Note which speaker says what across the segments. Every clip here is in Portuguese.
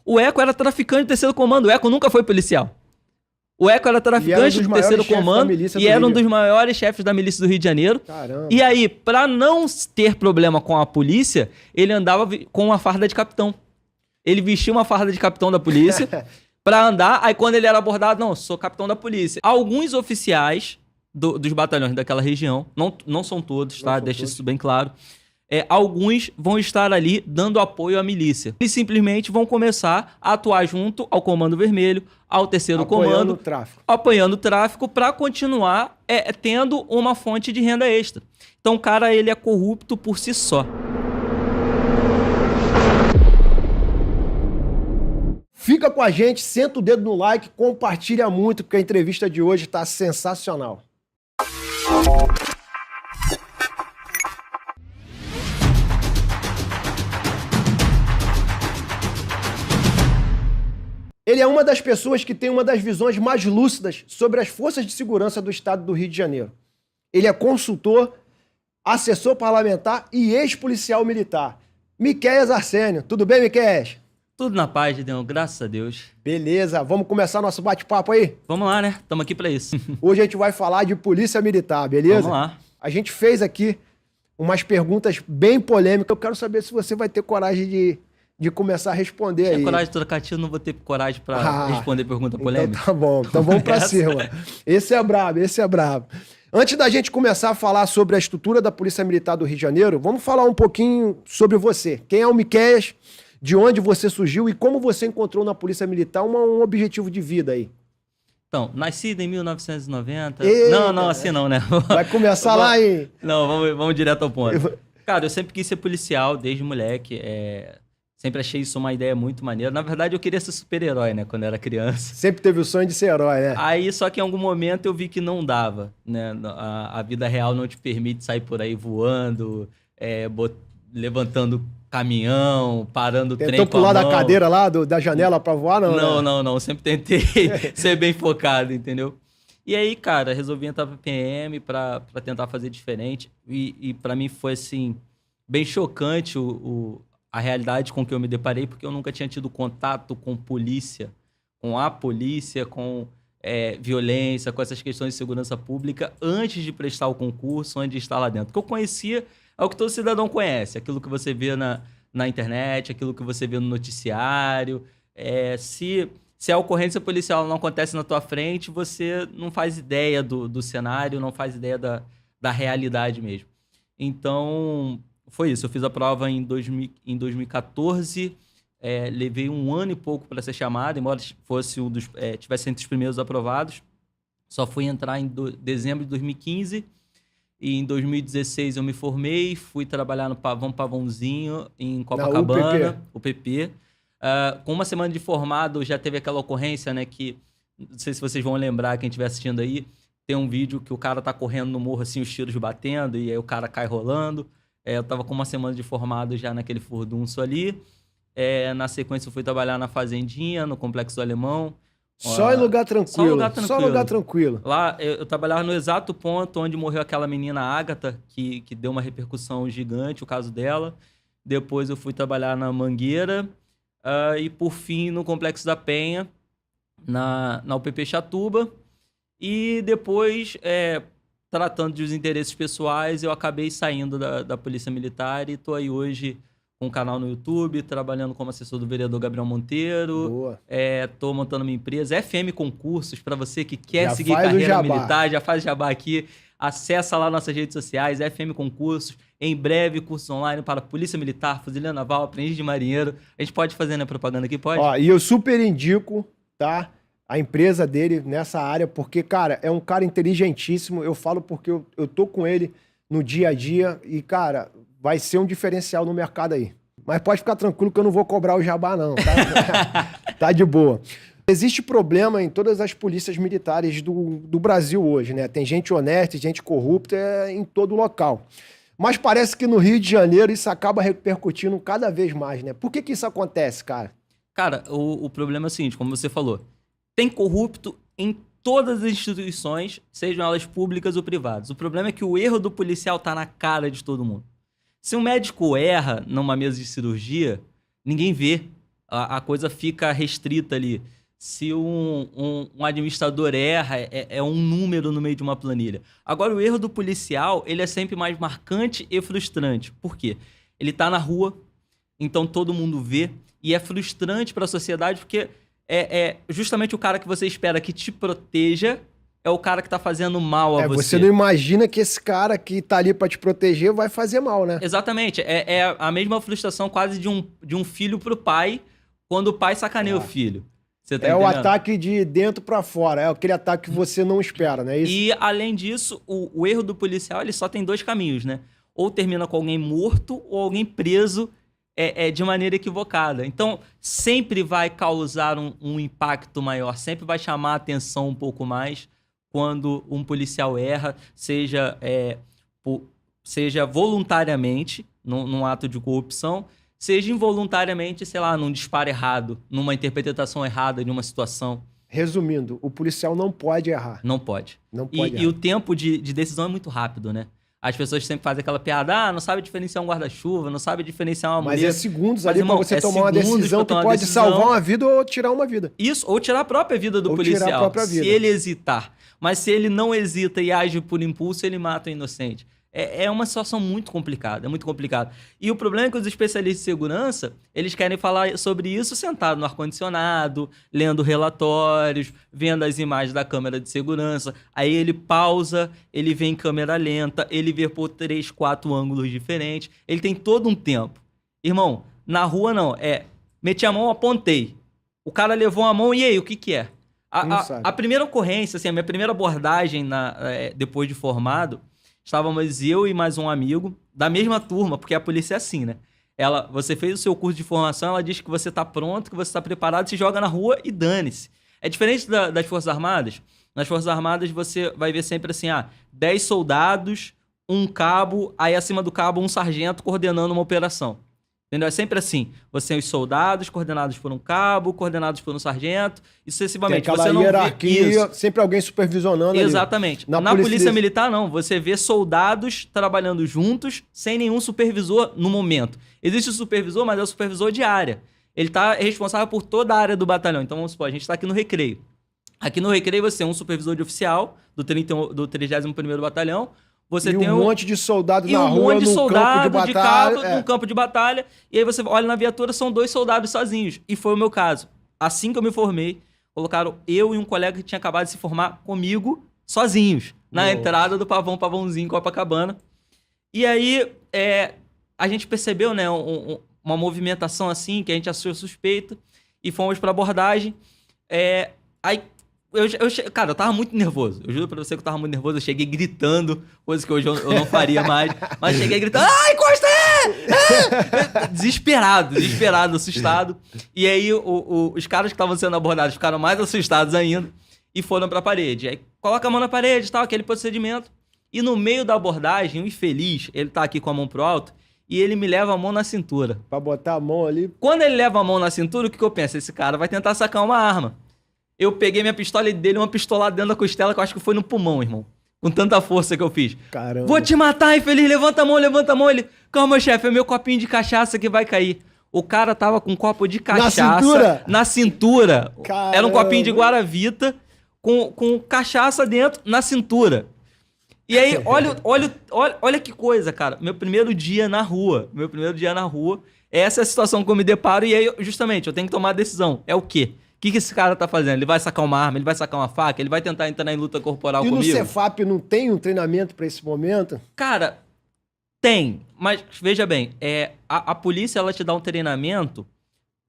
Speaker 1: O Eco era traficante do terceiro comando. O Eco nunca foi policial. O Eco era traficante do terceiro comando e era um dos maiores chefes da milícia do Rio de Janeiro.
Speaker 2: Caramba.
Speaker 1: E aí, pra não ter problema com a polícia, ele andava com uma farda de capitão. Ele vestia uma farda de capitão da polícia pra andar. Aí quando ele era abordado, não, sou capitão da polícia. Alguns oficiais dos batalhões daquela região, não são todos, tá? Deixa isso bem claro. Alguns vão estar ali dando apoio à milícia. Eles simplesmente vão começar a atuar junto ao Comando Vermelho, ao terceiro comando, apoiando o tráfico para continuar tendo uma fonte de renda extra. Então o cara, ele é corrupto por si só.
Speaker 2: Fica com a gente, senta o dedo no like, compartilha muito, porque a entrevista de hoje está sensacional. Ele é uma das pessoas que tem uma das visões mais lúcidas sobre as forças de segurança do estado do Rio de Janeiro. Ele é consultor, assessor parlamentar e ex-policial militar. Miquéias Arsênio. Tudo bem, Miquéias?
Speaker 1: Tudo na paz, Gideon, graças a Deus.
Speaker 2: Beleza, vamos começar nosso bate-papo aí?
Speaker 1: Vamos lá, né? Estamos aqui para isso.
Speaker 2: Hoje a gente vai falar de polícia militar, beleza?
Speaker 1: Vamos lá.
Speaker 2: A gente fez aqui umas perguntas bem polêmicas. Eu quero saber se você vai ter coragem de começar a responder aí.
Speaker 1: Se coragem de trocar tiro, não vou ter coragem para responder pergunta polêmica.
Speaker 2: Então tá bom, então vamos pra cima. Esse é brabo, esse é brabo. Antes da gente começar a falar sobre a estrutura da Polícia Militar do Rio de Janeiro, vamos falar um pouquinho sobre você. Quem é o Miquéias, de onde você surgiu e como você encontrou na Polícia Militar um objetivo de vida aí?
Speaker 1: Então, nascido em 1990...
Speaker 2: Eita,
Speaker 1: não, assim não, né?
Speaker 2: Vai começar lá em...
Speaker 1: Não, vamos direto ao ponto. Cara, eu sempre quis ser policial, desde moleque. Sempre achei isso uma ideia muito maneira. Na verdade, eu queria ser super-herói, né? Quando eu era criança.
Speaker 2: Sempre teve o sonho de ser herói, né?
Speaker 1: Aí, só que em algum momento eu vi que não dava, né? A vida real não te permite sair por aí voando, levantando caminhão, parando o trem com a mão.
Speaker 2: Tentou pular da cadeira lá, da janela pra voar, não?
Speaker 1: Não. Sempre tentei ser bem focado, entendeu? E aí, cara, resolvi entrar pra PM pra tentar fazer diferente. E pra mim foi, assim, bem chocante a realidade com que eu me deparei, porque eu nunca tinha tido contato com polícia, com a polícia, com violência, com essas questões de segurança pública, antes de prestar o concurso, antes de estar lá dentro. O que eu conhecia é o que todo cidadão conhece, aquilo que você vê na internet, aquilo que você vê no noticiário. Se a ocorrência policial não acontece na tua frente, você não faz ideia do cenário, não faz ideia da realidade mesmo. Então, foi isso. Eu fiz a prova em 2014, levei 1 ano e pouco para ser chamado, embora fosse tivesse entre os primeiros aprovados. Só fui entrar em dezembro de 2015. E em 2016 eu me formei, fui trabalhar no Pavãozinho, em Copacabana, UPP. Com 1 semana de formado, já teve aquela ocorrência, né, que, não sei se vocês vão lembrar, quem estiver assistindo aí, tem um vídeo que o cara tá correndo no morro, assim, os tiros batendo, e aí o cara cai rolando. Eu tava com 1 semana de formado já naquele furdunço ali. Na sequência eu fui trabalhar na Fazendinha, no Complexo do Alemão.
Speaker 2: Só em lugar tranquilo. Só lugar tranquilo.
Speaker 1: Lá eu trabalhava no exato ponto onde morreu aquela menina Ágata, que deu uma repercussão gigante, o caso dela. Depois eu fui trabalhar na Mangueira. E por fim no Complexo da Penha, na UPP Chatuba. E depois, tratando dos interesses pessoais, eu acabei saindo da Polícia Militar e tô aí hoje com um canal no YouTube, trabalhando como assessor do vereador Gabriel Monteiro.
Speaker 2: Boa.
Speaker 1: Tô montando minha empresa, FM Concursos, para você que quer seguir carreira militar, já faz jabá aqui. Acessa lá nossas redes sociais, FM Concursos. Em breve, cursos online para Polícia Militar, Fuzileiro Naval, Aprendiz de Marinheiro. A gente pode fazer, né, propaganda aqui? Pode?
Speaker 2: E eu super indico, tá? A empresa dele nessa área, porque, cara, é um cara inteligentíssimo. Eu falo porque eu tô com ele no dia a dia e, cara, vai ser um diferencial no mercado aí. Mas pode ficar tranquilo que eu não vou cobrar o jabá, não, tá? Tá de boa. Existe problema em todas as polícias militares do Brasil hoje, né? Tem gente honesta, gente corrupta em todo local. Mas parece que no Rio de Janeiro isso acaba repercutindo cada vez mais, né? Por que isso acontece, cara?
Speaker 1: Cara, o problema é o seguinte, como você falou, tem corrupto em todas as instituições, sejam elas públicas ou privadas. O problema é que o erro do policial tá na cara de todo mundo. Se um médico erra numa mesa de cirurgia, ninguém vê a coisa fica restrita ali. Se um administrador erra, é um número no meio de uma planilha. Agora, o erro do policial, ele é sempre mais marcante e frustrante. Por quê? Ele está na rua, então todo mundo vê, e é frustrante para a sociedade porque é justamente o cara que você espera que te proteja é o cara que tá fazendo mal a você.
Speaker 2: Você não imagina que esse cara que tá ali pra te proteger vai fazer mal, né?
Speaker 1: Exatamente. É a mesma frustração quase de um filho pro pai quando o pai sacaneia o filho. Você tá entendendo?
Speaker 2: O ataque de dentro pra fora. É aquele ataque que você não espera, né? Isso.
Speaker 1: E, além disso, o erro do policial ele só tem 2 caminhos, né? Ou termina com alguém morto ou alguém preso de maneira equivocada. Então, sempre vai causar um impacto maior, sempre vai chamar a atenção um pouco mais quando um policial erra, seja voluntariamente, num ato de corrupção, seja involuntariamente, sei lá, num disparo errado, numa interpretação errada de uma situação.
Speaker 2: Resumindo, o policial não pode errar.
Speaker 1: Não pode.
Speaker 2: Não pode errar.
Speaker 1: E o tempo de decisão é muito rápido, né? As pessoas sempre fazem aquela piada, não sabe diferenciar um guarda-chuva, não sabe diferenciar uma mulher.
Speaker 2: Mas é segundos ali pra você tomar uma decisão que pode salvar uma vida ou tirar uma vida.
Speaker 1: Isso, ou tirar a própria vida do policial, tirar a própria vida. Se ele hesitar. Mas se ele não hesita e age por impulso, ele mata o inocente. É uma situação muito complicada, é muito complicado. E o problema é que os especialistas de segurança, eles querem falar sobre isso sentado no ar-condicionado, lendo relatórios, vendo as imagens da câmera de segurança. Aí ele pausa, ele vê em câmera lenta, ele vê por 3, 4 ângulos diferentes. Ele tem todo um tempo. Irmão, na rua não, meti a mão, apontei. O cara levou a mão, e aí, o que é? A primeira ocorrência, assim, a minha primeira abordagem depois de formado, estávamos eu e mais um amigo da mesma turma, porque a polícia é assim, né? Você fez o seu curso de formação, ela diz que você está pronto, que você está preparado, se joga na rua e dane-se. É diferente das Forças Armadas. Nas Forças Armadas você vai ver sempre assim, 10 soldados, um cabo, aí acima do cabo um sargento coordenando uma operação. Entendeu? É sempre assim. Você tem os soldados coordenados por um cabo, coordenados por um sargento, e sucessivamente.
Speaker 2: Tem aquela hierarquia, sempre alguém supervisionando.
Speaker 1: Exatamente. Na polícia militar, não. Você vê soldados trabalhando juntos, sem nenhum supervisor no momento. Existe o supervisor, mas é o supervisor de área. Ele está responsável por toda a área do batalhão. Então, vamos supor, a gente está aqui no Recreio. Aqui no Recreio você tem um supervisor de oficial do 31º Batalhão. Você tem
Speaker 2: um monte de soldado na rua,
Speaker 1: num campo de batalha. E aí você olha na viatura, são 2 soldados sozinhos. E foi o meu caso. Assim que eu me formei, colocaram eu e um colega que tinha acabado de se formar comigo, sozinhos, na entrada do Pavãozinho, Copacabana. E aí, a gente percebeu, né, uma movimentação assim, que a gente achou suspeita, e fomos pra abordagem. Aí, cara, eu tava muito nervoso. Eu juro pra você que eu tava muito nervoso. Eu cheguei gritando, coisa que hoje eu não faria mais. Mas cheguei gritando, encosta aí! Desesperado, assustado. E aí os caras que estavam sendo abordados ficaram mais assustados ainda e foram pra parede. Aí coloca a mão na parede, tal, aquele procedimento. E no meio da abordagem, o infeliz, ele tá aqui com a mão pro alto e ele me leva a mão na cintura.
Speaker 2: Pra botar a mão ali.
Speaker 1: Quando ele leva a mão na cintura, o que eu penso? Esse cara vai tentar sacar uma arma. Eu peguei minha pistola e dei uma pistolada dentro da costela, que eu acho que foi no pulmão, irmão. Com tanta força que eu fiz.
Speaker 2: Caramba.
Speaker 1: Vou te matar, infeliz. Levanta a mão. Ele, calma, chefe, é meu copinho de cachaça que vai cair. O cara tava com um copo de cachaça. Na cintura?
Speaker 2: Caramba.
Speaker 1: Era um copinho de Guaravita com cachaça dentro, na cintura. E aí, olha que coisa, cara. Meu primeiro dia na rua. Essa é a situação que eu me deparo. E aí, justamente, eu tenho que tomar a decisão. É o quê? O que esse cara tá fazendo? Ele vai sacar uma arma, ele vai sacar uma faca, ele vai tentar entrar em luta corporal comigo?
Speaker 2: E no Cefap não tem um treinamento pra esse momento?
Speaker 1: Cara, tem. Mas, veja bem, a polícia, ela te dá um treinamento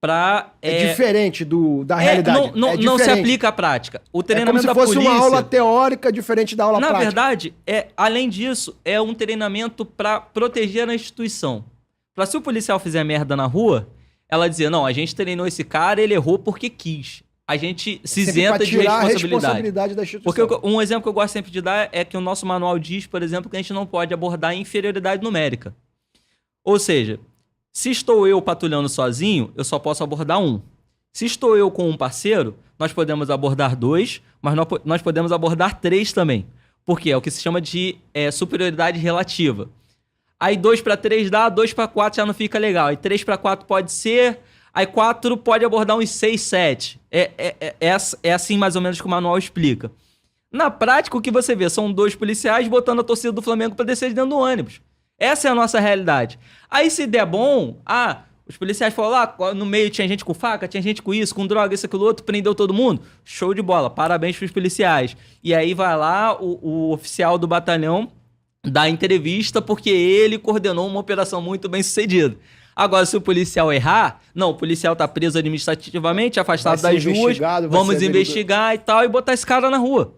Speaker 1: pra...
Speaker 2: É diferente da realidade.
Speaker 1: Não se aplica à prática. O treinamento da polícia...
Speaker 2: como se fosse uma aula teórica diferente da aula prática.
Speaker 1: Na verdade, além disso, é um treinamento pra proteger a instituição. Pra se o policial fizer merda na rua... Ela dizia, não, a gente treinou esse cara, ele errou porque quis. A gente se isenta de responsabilidade
Speaker 2: da instituição.
Speaker 1: Porque um exemplo que eu gosto sempre de dar é que o nosso manual diz, por exemplo, que a gente não pode abordar inferioridade numérica. Ou seja, se estou eu patrulhando sozinho, eu só posso abordar 1. Se estou eu com um parceiro, nós podemos abordar 2, mas nós podemos abordar 3 também. Porque é o que se chama de superioridade relativa. Aí 2 para 3 dá, 2 para 4 já não fica legal. Aí 3 para 4 pode ser, Aí 4 pode abordar uns 6, 7. É assim mais ou menos que o manual explica. Na prática, o que você vê são 2 policiais botando a torcida do Flamengo pra descer de dentro do ônibus. Essa é a nossa realidade. Aí se der bom, os policiais falaram lá, no meio tinha gente com faca, tinha gente com isso, com droga, isso, aquilo outro, prendeu todo mundo. Show de bola, parabéns pros policiais. E aí vai lá o oficial do batalhão dar entrevista porque ele coordenou uma operação muito bem sucedida. Agora, se o policial errar, não, o policial tá preso administrativamente, afastado das ruas, vamos investigar e tal, e botar esse cara na rua.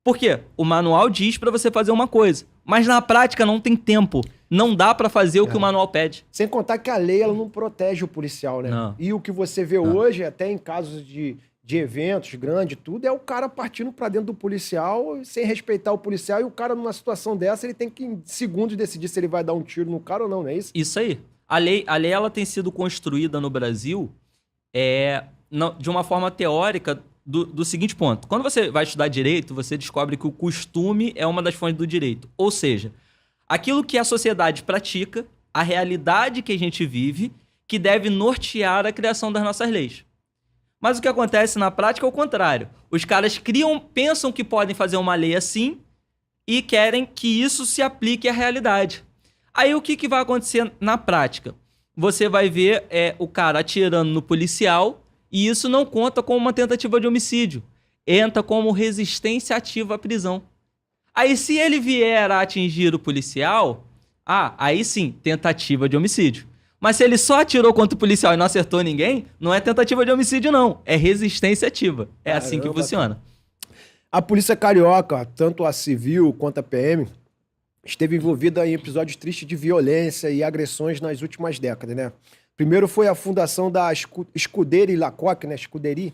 Speaker 1: Por quê? O manual diz pra você fazer uma coisa, mas na prática não tem tempo. Não dá pra fazer o que o manual pede.
Speaker 2: Sem contar que a lei ela não protege o policial, né?
Speaker 1: Não.
Speaker 2: E o que você vê hoje, até em casos de eventos grandes, tudo, é o cara partindo pra dentro do policial sem respeitar o policial, e o cara numa situação dessa, ele tem que em segundos decidir se ele vai dar um tiro no cara ou não, não é isso?
Speaker 1: Isso aí. A lei ela tem sido construída no Brasil de uma forma teórica do seguinte ponto. Quando você vai estudar direito, você descobre que o costume é uma das fontes do direito. Ou seja, aquilo que a sociedade pratica, a realidade que a gente vive, que deve nortear a criação das nossas leis. Mas o que acontece na prática é o contrário. Os caras pensam que podem fazer uma lei assim e querem que isso se aplique à realidade. Aí o que vai acontecer na prática? Você vai ver o cara atirando no policial e isso não conta como uma tentativa de homicídio. Entra como resistência ativa à prisão. Aí se ele vier a atingir o policial, aí sim, tentativa de homicídio. Mas se ele só atirou contra o policial e não acertou ninguém, não é tentativa de homicídio não, é resistência ativa. É assim que funciona.
Speaker 2: A polícia carioca, tanto a civil quanto a PM, esteve envolvida em episódios tristes de violência e agressões nas últimas décadas, né? Primeiro foi a fundação da Scuderie Lacoque, né? Scuderie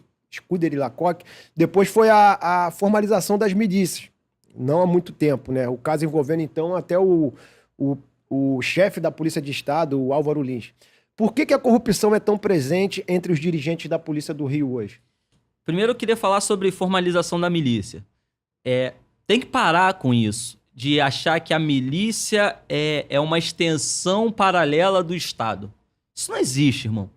Speaker 2: Lacoque. Depois foi a formalização das milícias, não há muito tempo, né? O caso envolvendo, então, até o chefe da Polícia de Estado, o Álvaro Lins. Por que a corrupção é tão presente entre os dirigentes da Polícia do Rio hoje?
Speaker 1: Primeiro eu queria falar sobre formalização da milícia. Tem que parar com isso, de achar que a milícia é uma extensão paralela do Estado. Isso não existe, irmão.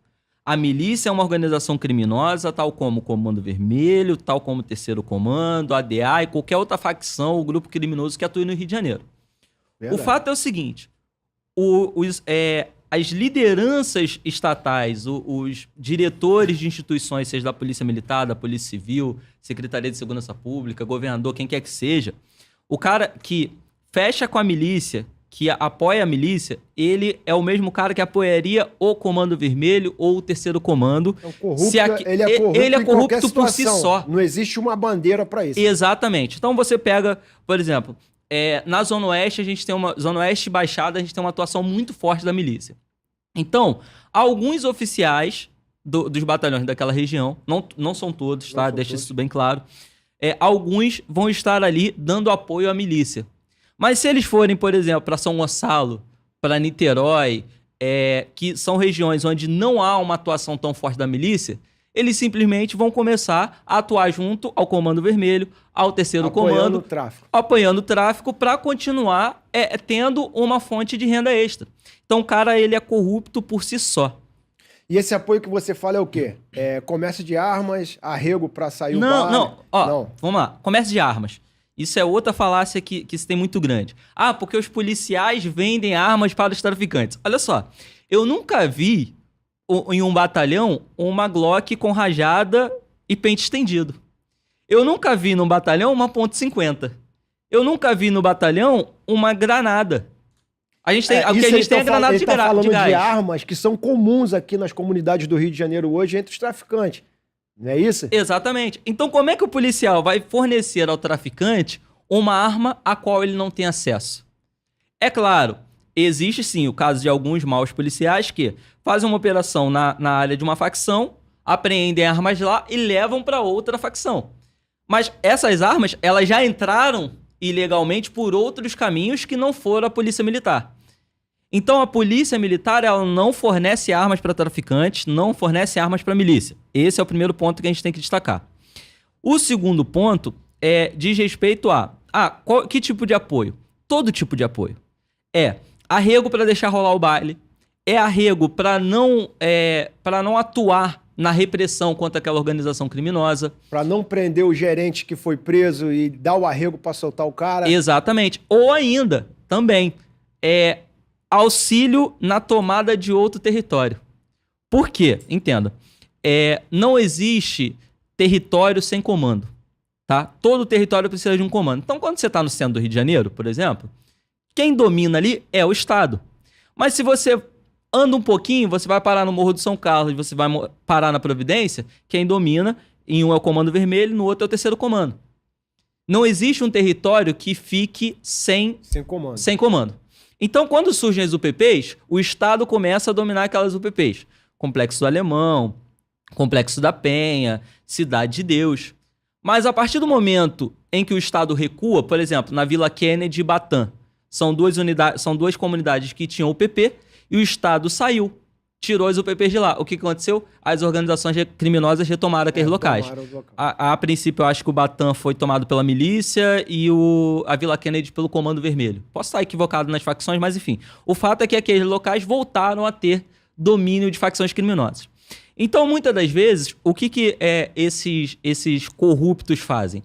Speaker 1: A milícia é uma organização criminosa, tal como o Comando Vermelho, tal como o Terceiro Comando, a ADA e qualquer outra facção ou grupo criminoso que atue no Rio de Janeiro. Verdade. O fato é o seguinte, as lideranças estatais, os diretores de instituições, seja da Polícia Militar, da Polícia Civil, Secretaria de Segurança Pública, governador, quem quer que seja, o cara que fecha com a milícia, que apoia a milícia, ele é o mesmo cara que apoiaria o Comando Vermelho ou o Terceiro Comando.
Speaker 2: Ele é corrupto por si só. Não existe uma bandeira para isso.
Speaker 1: Exatamente. Então você pega, por exemplo, na Zona Oeste, Zona Oeste e Baixada, a gente tem uma atuação muito forte da milícia. Então, alguns oficiais dos batalhões daquela região, não são todos, tá? Deixa isso bem claro. Alguns vão estar ali dando apoio à milícia. Mas se eles forem, por exemplo, para São Gonçalo, para Niterói, que são regiões onde não há uma atuação tão forte da milícia, eles simplesmente vão começar a atuar junto ao Comando Vermelho, ao Terceiro Comando, apoiando o tráfico para continuar tendo uma fonte de renda extra. Então o cara ele é corrupto por si só.
Speaker 2: E esse apoio que você fala é o quê? Comércio de armas, arrego para sair o bar?
Speaker 1: Não. Vamos lá. Comércio de armas. Isso é outra falácia que se tem muito grande. Porque os policiais vendem armas para os traficantes. Olha só, eu nunca vi em um batalhão uma Glock com rajada e pente estendido. Eu nunca vi no batalhão uma .50. Eu nunca vi no batalhão uma granada. A gente tem a granada de gás.
Speaker 2: Falando de armas que são comuns aqui nas comunidades do Rio de Janeiro hoje entre os traficantes. Não é isso?
Speaker 1: Exatamente. Então como é que o policial vai fornecer ao traficante uma arma a qual ele não tem acesso? É claro, existe sim o caso de alguns maus policiais que fazem uma operação na área de uma facção, apreendem armas lá e levam para outra facção. Mas essas armas, elas já entraram ilegalmente por outros caminhos que não foram a polícia militar. Então a polícia militar ela não fornece armas para traficantes, não fornece armas para milícia. Esse é o primeiro ponto que a gente tem que destacar. O segundo ponto diz respeito que tipo de apoio? Todo tipo de apoio. Arrego para deixar rolar o baile, é arrego para não atuar na repressão contra aquela organização criminosa.
Speaker 2: Para não prender o gerente que foi preso e dar o arrego para soltar o cara.
Speaker 1: Exatamente. Ou ainda, também, auxílio na tomada de outro território. Por quê? Entenda. Não existe território sem comando. Tá? Todo território precisa de um comando. Então, quando você está no centro do Rio de Janeiro, por exemplo, quem domina ali é o Estado. Mas se você anda um pouquinho, você vai parar no Morro do São Carlos, você vai parar na Providência, quem domina, em um é o Comando Vermelho, no outro é o Terceiro Comando. Não existe um território que fique sem comando. Então, quando surgem as UPPs, o Estado começa a dominar aquelas UPPs. Complexo do Alemão, Complexo da Penha, Cidade de Deus. Mas a partir do momento em que o Estado recua, por exemplo, na Vila Kennedy e Batã, são duas comunidades que tinham UPP e o Estado saiu, tirou as UPPs de lá. O que aconteceu? As organizações criminosas retomaram aqueles locais. A princípio, eu acho que o Batã foi tomado pela milícia e a Vila Kennedy pelo Comando Vermelho. Posso estar equivocado nas facções, mas enfim. O fato é que aqueles locais voltaram a ter domínio de facções criminosas. Então, muitas das vezes, o que esses corruptos fazem?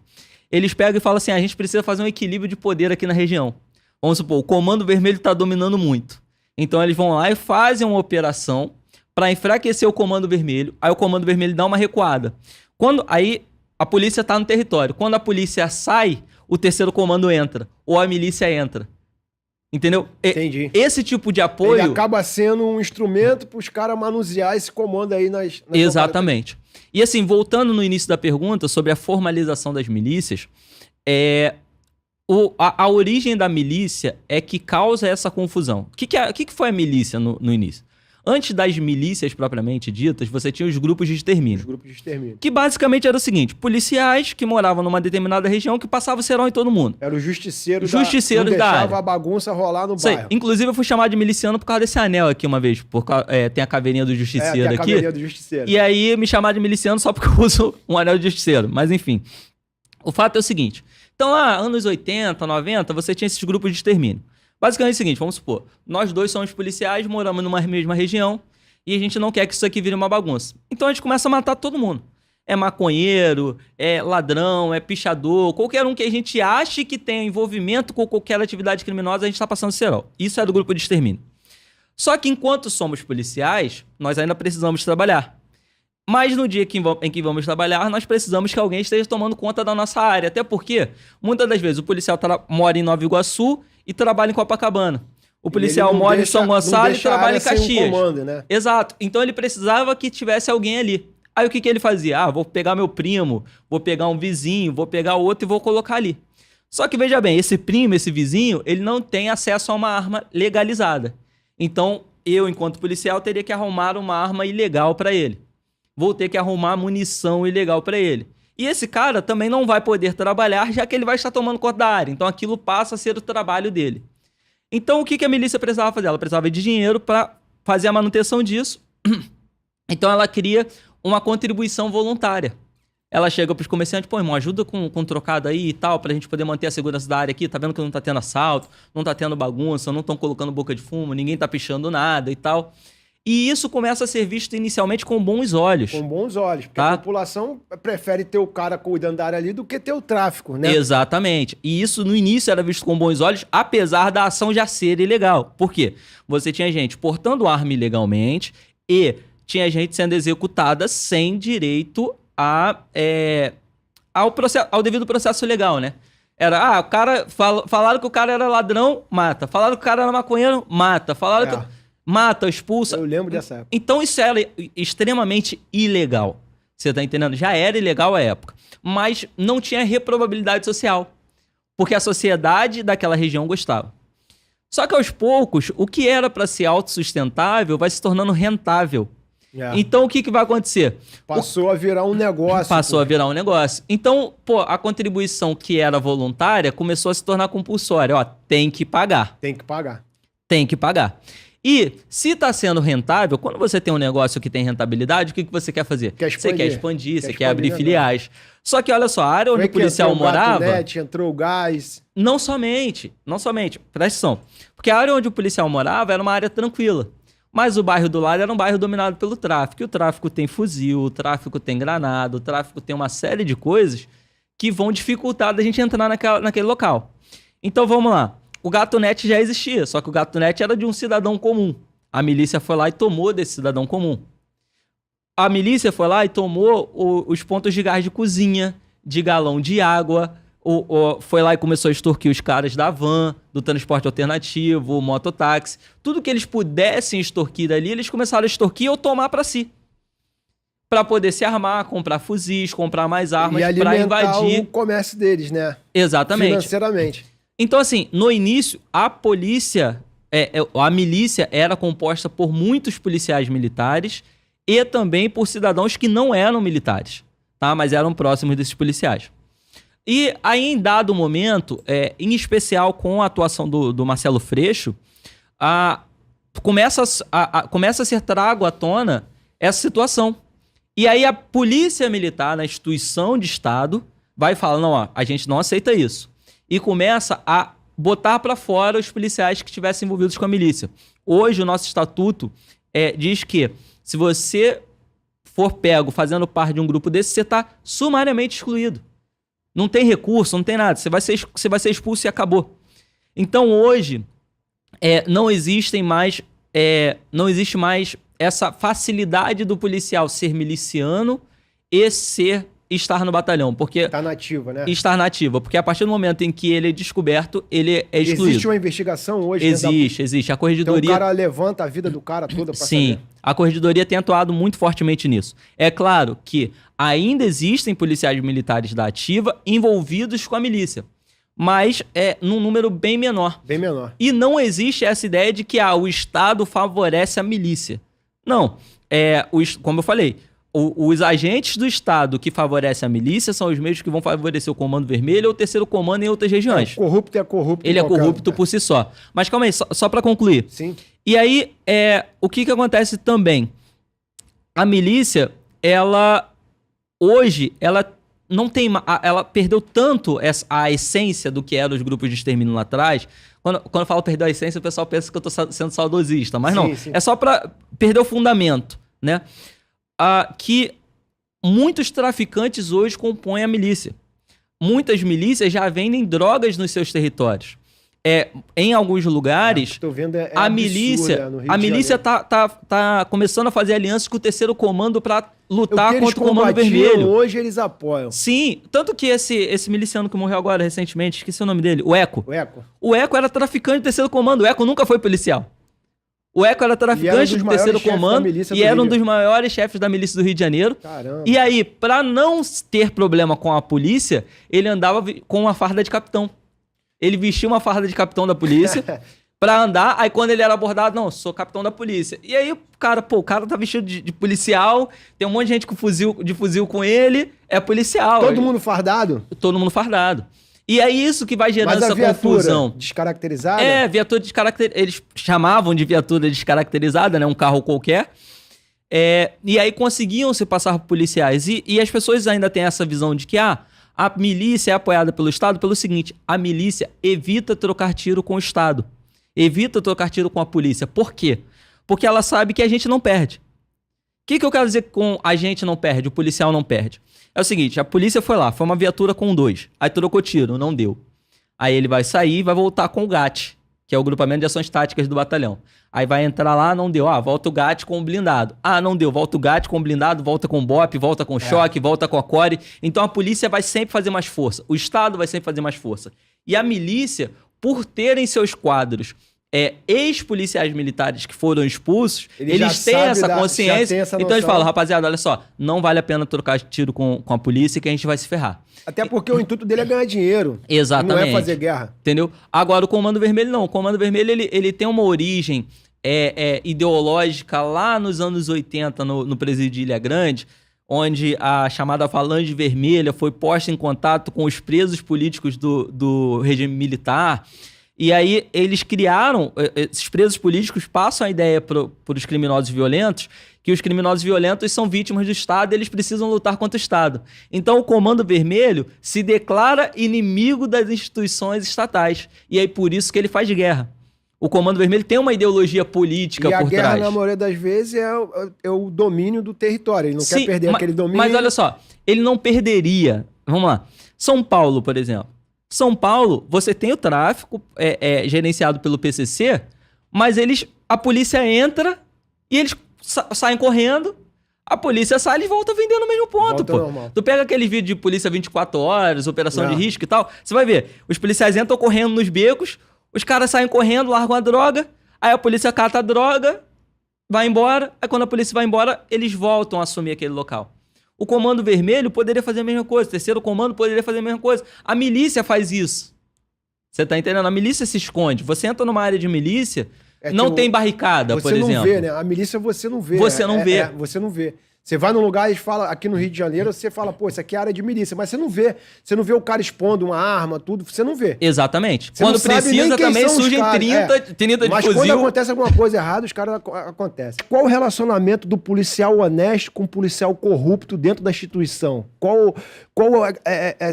Speaker 1: Eles pegam e falam assim, a gente precisa fazer um equilíbrio de poder aqui na região. Vamos supor, o Comando Vermelho está dominando muito. Então, eles vão lá e fazem uma operação para enfraquecer o Comando Vermelho. Aí o Comando Vermelho dá uma recuada. Aí a polícia está no território. Quando a polícia sai, o Terceiro Comando entra. Ou a milícia entra. Entendeu?
Speaker 2: Entendi.
Speaker 1: Esse tipo de apoio...
Speaker 2: Ele acaba sendo um instrumento para os caras manusear esse comando aí nas
Speaker 1: Exatamente. E assim, voltando no início da pergunta sobre a formalização das milícias, a origem da milícia é que causa essa confusão. O que foi a milícia no início? Antes das milícias propriamente ditas, você tinha os grupos de extermínio.
Speaker 2: Os grupos de extermínio.
Speaker 1: Que basicamente era o seguinte, policiais que moravam numa determinada região que passavam cerol em todo mundo.
Speaker 2: Era o justiceiro
Speaker 1: da área. Não
Speaker 2: deixava a bagunça rolar no bairro.
Speaker 1: Inclusive eu fui chamado de miliciano por causa desse anel aqui uma vez. Tem a caveirinha do justiceiro aqui. Tem a caveirinha do justiceiro. E aí me chamaram de miliciano só porque eu uso um anel de justiceiro. Mas enfim, o fato é o seguinte. Então lá, anos 80, 90, você tinha esses grupos de extermínio. Basicamente é o seguinte, vamos supor, nós dois somos policiais, moramos numa mesma região e a gente não quer que isso aqui vire uma bagunça. Então a gente começa a matar todo mundo. É maconheiro, é ladrão, é pichador, qualquer um que a gente ache que tenha envolvimento com qualquer atividade criminosa, a gente está passando cerol. Isso é do grupo de extermínio. Só que enquanto somos policiais, nós ainda precisamos trabalhar. Mas no dia em que vamos trabalhar, nós precisamos que alguém esteja tomando conta da nossa área. Até porque, muitas das vezes, o policial mora em Nova Iguaçu e trabalha em Copacabana. O policial mora em São Gonçalo e trabalha em Caxias.
Speaker 2: Comando, né?
Speaker 1: Exato. Então ele precisava que tivesse alguém ali. Aí o que ele fazia? Vou pegar meu primo, vou pegar um vizinho, vou pegar outro e vou colocar ali. Só que veja bem, esse primo, esse vizinho, ele não tem acesso a uma arma legalizada. Então eu, enquanto policial, teria que arrumar uma arma ilegal para ele. Vou ter que arrumar munição ilegal para ele. E esse cara também não vai poder trabalhar, já que ele vai estar tomando conta da área. Então aquilo passa a ser o trabalho dele. Então o que a milícia precisava fazer? Ela precisava de dinheiro para fazer a manutenção disso. Então ela cria uma contribuição voluntária. Ela chega para os comerciantes, pô, irmão, ajuda com trocado aí e tal, para a gente poder manter a segurança da área aqui. Tá vendo que não tá tendo assalto, não tá tendo bagunça, não estão colocando boca de fumo, ninguém tá pichando nada e tal. E isso começa a ser visto inicialmente com bons olhos.
Speaker 2: Com bons olhos, porque a população prefere ter o cara cuidando da área ali do que ter o tráfico, né?
Speaker 1: Exatamente. E isso no início era visto com bons olhos, apesar da ação já ser ilegal. Por quê? Você tinha gente portando arma ilegalmente e tinha gente sendo executada sem direito ao devido processo legal, né? Era, o cara... Falaram que o cara era ladrão, mata. Falaram que o cara era maconheiro, mata. Falaram que... Mata, expulsa.
Speaker 2: Eu lembro dessa época.
Speaker 1: Então isso era extremamente ilegal. Você tá entendendo? Já era ilegal à época. Mas não tinha reprovabilidade social. Porque a sociedade daquela região gostava. Só que aos poucos, o que era para ser autossustentável vai se tornando rentável. Então o que vai acontecer?
Speaker 2: Passou a virar um negócio.
Speaker 1: Passou a virar um negócio. Então, a contribuição que era voluntária começou a se tornar compulsória. Tem que pagar.
Speaker 2: Tem que pagar.
Speaker 1: Tem que pagar. E se está sendo rentável, quando você tem um negócio que tem rentabilidade, o que você quer fazer? Você quer expandir, você quer abrir filiais. Só que olha só, a área onde o policial morava...
Speaker 2: Entrou o gás...
Speaker 1: Não somente, presta atenção. Porque a área onde o policial morava era uma área tranquila. Mas o bairro do lado era um bairro dominado pelo tráfico. E o tráfico tem fuzil, o tráfico tem granada, o tráfico tem uma série de coisas que vão dificultar da gente entrar naquele local. Então vamos lá. O GatoNet já existia, só que o GatoNet era de um cidadão comum. A milícia foi lá e tomou desse cidadão comum. A milícia foi lá e tomou os pontos de gás de cozinha, de galão de água, foi lá e começou a extorquir os caras da van, do transporte alternativo, mototáxi. Tudo que eles pudessem extorquir dali, eles começaram a extorquir ou tomar para si. Para poder se armar, comprar fuzis, comprar mais armas, para invadir
Speaker 2: o comércio deles, né?
Speaker 1: Exatamente.
Speaker 2: Financeiramente.
Speaker 1: Então, assim, no início, a milícia era composta por muitos policiais militares e também por cidadãos que não eram militares, tá? Mas eram próximos desses policiais. E aí, em dado momento, em especial com a atuação do Marcelo Freixo, começa a ser trago à tona essa situação. E aí a polícia militar, na instituição de Estado, vai falar, não, ó, a gente não aceita isso. E começa a botar para fora os policiais que estivessem envolvidos com a milícia. Hoje, o nosso estatuto diz que se você for pego fazendo parte de um grupo desse, você está sumariamente excluído. Não tem recurso, não tem nada. Você vai ser expulso e acabou. Então, hoje, não existe mais essa facilidade do policial ser miliciano e estar no batalhão. Porque
Speaker 2: estar nativa, né?
Speaker 1: Estar nativa. Porque a partir do momento em que ele é descoberto, ele é excluído.
Speaker 2: Existe uma investigação hoje?
Speaker 1: Existe. A corregedoria...
Speaker 2: Então o cara levanta a vida do cara toda pra
Speaker 1: Sim.
Speaker 2: saber.
Speaker 1: A corregedoria tem atuado muito fortemente nisso. É claro que ainda existem policiais militares da ativa envolvidos com a milícia, mas num número bem menor.
Speaker 2: Bem menor.
Speaker 1: E não existe essa ideia de que o Estado favorece a milícia. Não. Como eu falei, os agentes do Estado que favorecem a milícia são os mesmos que vão favorecer o Comando Vermelho ou o Terceiro Comando em outras regiões.
Speaker 2: Corrupto é corrupto.
Speaker 1: Ele é corrupto por si só. Mas calma aí, só para concluir.
Speaker 2: Sim.
Speaker 1: E aí, o que acontece também? A milícia, hoje, ela não tem... Ela perdeu tanto a essência do que eram os grupos de extermínio lá atrás. Quando eu falo perder a essência, o pessoal pensa que eu tô sendo saudosista. Mas não, é só para perder o fundamento, né? Que muitos traficantes hoje compõem a milícia. Muitas milícias já vendem drogas nos seus territórios. Em alguns lugares, a milícia tá começando a fazer alianças com o Terceiro Comando para lutar contra o Comando Vermelho.
Speaker 2: Hoje eles apoiam.
Speaker 1: Sim, tanto que esse miliciano que morreu agora recentemente, esqueci o nome dele, o Eco. O Eco era traficante do Terceiro Comando, o Eco nunca foi policial. O Eco era traficante do Terceiro Comando e era um dos maiores chefes da milícia do Rio de Janeiro.
Speaker 2: Caramba.
Speaker 1: E aí, para não ter problema com a polícia, ele andava com uma farda de capitão. Ele vestia uma farda de capitão da polícia pra andar. Aí quando ele era abordado, não, sou capitão da polícia. E aí o cara tá vestido de policial, tem um monte de gente de fuzil com ele, é policial.
Speaker 2: Todo mundo fardado?
Speaker 1: Todo mundo fardado. E é isso que vai gerando essa confusão.
Speaker 2: Descaracterizada?
Speaker 1: Viatura descaracterizada. Eles chamavam de viatura descaracterizada, né? Um carro qualquer. E aí conseguiam se passar por policiais. E as pessoas ainda têm essa visão de que a milícia é apoiada pelo Estado pelo seguinte: a milícia evita trocar tiro com o Estado. Evita trocar tiro com a polícia. Por quê? Porque ela sabe que a gente não perde. O que eu quero dizer com a gente não perde, o policial não perde? É o seguinte, a polícia foi lá, foi uma viatura com 2. Aí trocou tiro, não deu. Aí ele vai sair e vai voltar com o GAT, que é o Grupamento de Ações Táticas do Batalhão. Aí vai entrar lá, não deu. Volta o GAT com o blindado. Não deu. Volta o GAT com o blindado, volta com o BOP, volta com o choque, volta com a CORE. Então a polícia vai sempre fazer mais força. O Estado vai sempre fazer mais força. E a milícia, por terem seus quadros ex-policiais militares que foram expulsos, eles têm essa consciência. Então eles falam, rapaziada, olha só, não vale a pena trocar tiro com a polícia que a gente vai se ferrar.
Speaker 2: Até porque o intuito dele é ganhar dinheiro.
Speaker 1: Exatamente.
Speaker 2: Não é fazer guerra.
Speaker 1: Entendeu? Agora, o Comando Vermelho não. O Comando Vermelho, ele tem uma origem ideológica lá nos anos 80, no presídio de Ilha Grande, onde a chamada Falange Vermelha foi posta em contato com os presos políticos do regime militar. E aí eles criaram, esses presos políticos passam a ideia para os criminosos violentos, que os criminosos violentos são vítimas do Estado e eles precisam lutar contra o Estado. Então o Comando Vermelho se declara inimigo das instituições estatais. E aí por isso que ele faz guerra. O Comando Vermelho tem uma ideologia política por trás.
Speaker 2: E a guerra, na maioria das vezes, é o domínio do território. Ele não quer perder aquele domínio.
Speaker 1: Mas olha só, ele não perderia. Vamos lá. São Paulo, por exemplo. São Paulo, você tem o tráfico gerenciado pelo PCC, mas a polícia entra e eles saem correndo, a polícia sai e eles voltam vendendo no mesmo ponto, pô. Normal. Tu pega aquele vídeo de polícia 24 horas, operação de risco e tal, você vai ver, os policiais entram correndo nos becos, os caras saem correndo, largam a droga, aí a polícia cata a droga, vai embora, aí quando a polícia vai embora, eles voltam a assumir aquele local. O Comando Vermelho poderia fazer a mesma coisa, o terceiro comando poderia fazer a mesma coisa. A milícia faz isso. Você tá entendendo? A milícia se esconde. Você entra numa área de milícia, não tem barricada, por exemplo.
Speaker 2: Você não vê, né? A milícia você não vê.
Speaker 1: Você não vê.
Speaker 2: Você não vê. Você vai num lugar e fala, aqui no Rio de Janeiro, você fala, pô, isso aqui é área de milícia, mas você não vê. Você não vê o cara expondo uma arma, tudo, você não vê.
Speaker 1: Exatamente.
Speaker 2: Você
Speaker 1: quando precisa também surgem 30 de
Speaker 2: mas
Speaker 1: fuzil.
Speaker 2: Quando acontece alguma coisa errada, os caras acontecem. Qual o relacionamento do policial honesto com o policial corrupto dentro da instituição?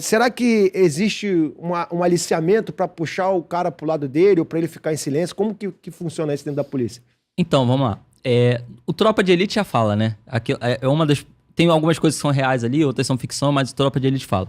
Speaker 2: Será que existe um aliciamento para puxar o cara pro lado dele ou para ele ficar em silêncio? Como que funciona isso dentro da polícia?
Speaker 1: Então, vamos lá. O Tropa de Elite já fala, né? Aqui, tem algumas coisas que são reais ali, outras são ficção, mas o Tropa de Elite fala.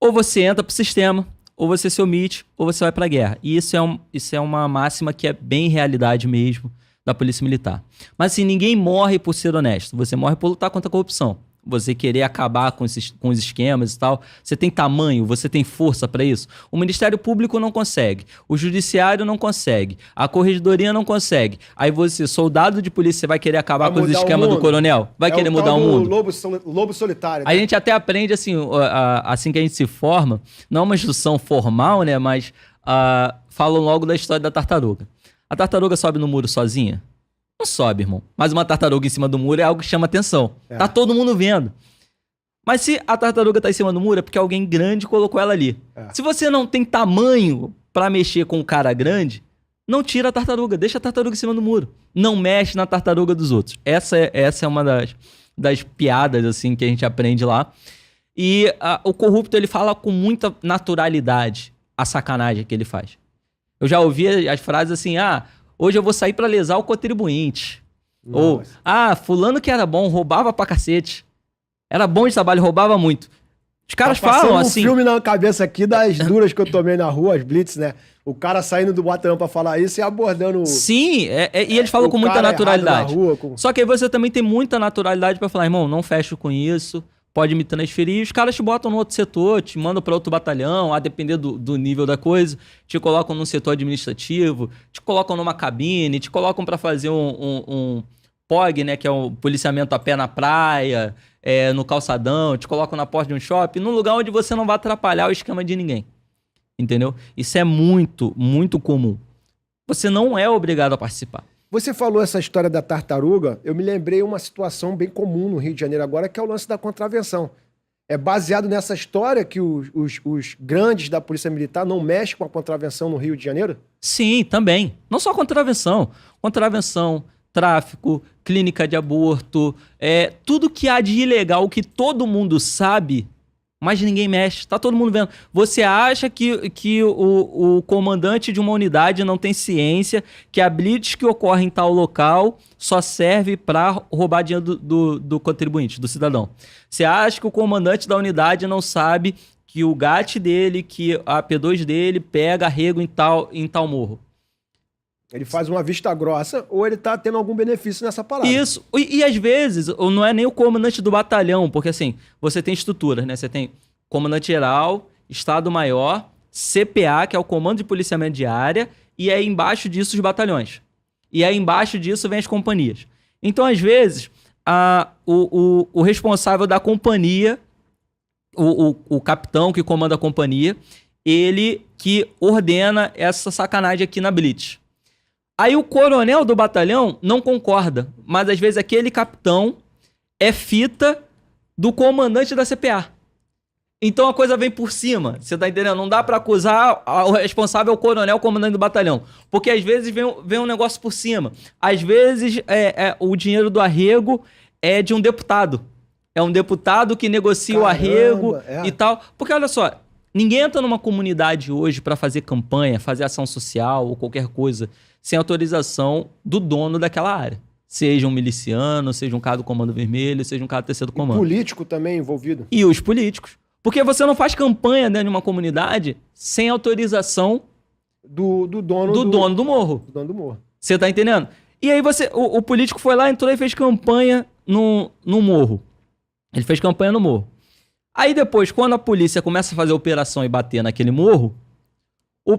Speaker 1: Ou você entra pro sistema, ou você se omite, ou você vai pra guerra. E isso é uma máxima que é bem realidade mesmo da Polícia Militar. Mas assim, ninguém morre por ser honesto. Você morre por lutar contra a corrupção. Você querer acabar com os esquemas e tal. Você tem tamanho, você tem força para isso. O Ministério Público não consegue. O Judiciário não consegue. A Corregedoria não consegue. Aí você, soldado de polícia, vai querer acabar com os esquemas do coronel? Vai querer mudar o mundo?
Speaker 2: Lobo solitário. Né?
Speaker 1: A gente até aprende, assim que a gente se forma, não é uma instrução formal, né? Mas falam logo da história da tartaruga. A tartaruga sobe no muro sozinha? Não sobe, irmão. Mas uma tartaruga em cima do muro é algo que chama atenção. Tá todo mundo vendo. Mas se a tartaruga tá em cima do muro, é porque alguém grande colocou ela ali. Se você não tem tamanho pra mexer com um cara grande, não tira a tartaruga. Deixa a tartaruga em cima do muro. Não mexe na tartaruga dos outros. Essa é uma das piadas, assim, que a gente aprende lá. E o corrupto, ele fala com muita naturalidade a sacanagem que ele faz. Eu já ouvi as frases assim, hoje eu vou sair pra lesar o contribuinte. Nossa. Ou, fulano que era bom, roubava pra cacete. Era bom de trabalho, roubava muito. Os caras falam assim...
Speaker 2: um filme na cabeça aqui das duras que eu tomei na rua, as blitz, né? O cara saindo do batalhão pra falar isso e abordando...
Speaker 1: Sim, e eles falam com muita naturalidade. Só que aí você também tem muita naturalidade pra falar, irmão, não fecho com isso, pode me transferir. Os caras te botam no outro setor, te mandam pra outro batalhão, a depender do nível da coisa, te colocam num setor administrativo, te colocam numa cabine, te colocam pra fazer um POG, né, que é o policiamento a pé na praia, no calçadão, te colocam na porta de um shopping, num lugar onde você não vai atrapalhar o esquema de ninguém. Entendeu? Isso é muito, muito comum. Você não é obrigado a participar.
Speaker 2: Você falou essa história da tartaruga, eu me lembrei uma situação bem comum no Rio de Janeiro agora, que é o lance da contravenção. É baseado nessa história que os grandes da Polícia Militar não mexem com a contravenção no Rio de Janeiro?
Speaker 1: Sim, também. Não só contravenção. Contravenção, tráfico, clínica de aborto, tudo que há de ilegal que todo mundo sabe, mas ninguém mexe. Tá todo mundo vendo. Você acha que o comandante de uma unidade não tem ciência que a blitz que ocorre em tal local só serve para roubar dinheiro do contribuinte, do cidadão. Você acha que o comandante da unidade não sabe que o GAT dele, que a P2 dele pega arrego em tal morro?
Speaker 2: Ele faz uma vista grossa ou ele tá tendo algum benefício nessa parada.
Speaker 1: Isso. E às vezes, não é nem o comandante do batalhão, porque assim, você tem estruturas, né? Você tem comandante-geral, Estado-Maior, CPA, que é o Comando de Policiamento de Área, e aí embaixo disso os batalhões. E aí embaixo disso vem as companhias. Então, às vezes, o responsável da companhia, o capitão que comanda a companhia, ele que ordena essa sacanagem aqui na blitz. Aí o coronel do batalhão não concorda, mas às vezes aquele capitão é fita do comandante da CPA. Então a coisa vem por cima, você tá entendendo? Não dá pra acusar o responsável, o coronel, o comandante do batalhão. Porque às vezes vem um negócio por cima. Às vezes o dinheiro do arrego é de um deputado. É um deputado que negocia o arrego e tal. Porque olha só, Ninguém entra numa comunidade hoje para fazer campanha, fazer ação social ou qualquer coisa sem autorização do dono daquela área. Seja um miliciano, seja um cara do Comando Vermelho, seja um cara do Terceiro Comando.
Speaker 2: Político também envolvido.
Speaker 1: E os políticos. Porque você não faz campanha dentro de uma comunidade sem autorização
Speaker 2: do dono
Speaker 1: do morro.
Speaker 2: Do dono do morro.
Speaker 1: Você tá entendendo? E aí o político foi lá, entrou e fez campanha no morro. Ele fez campanha no morro. Aí depois, quando a polícia começa a fazer a operação e bater naquele morro, o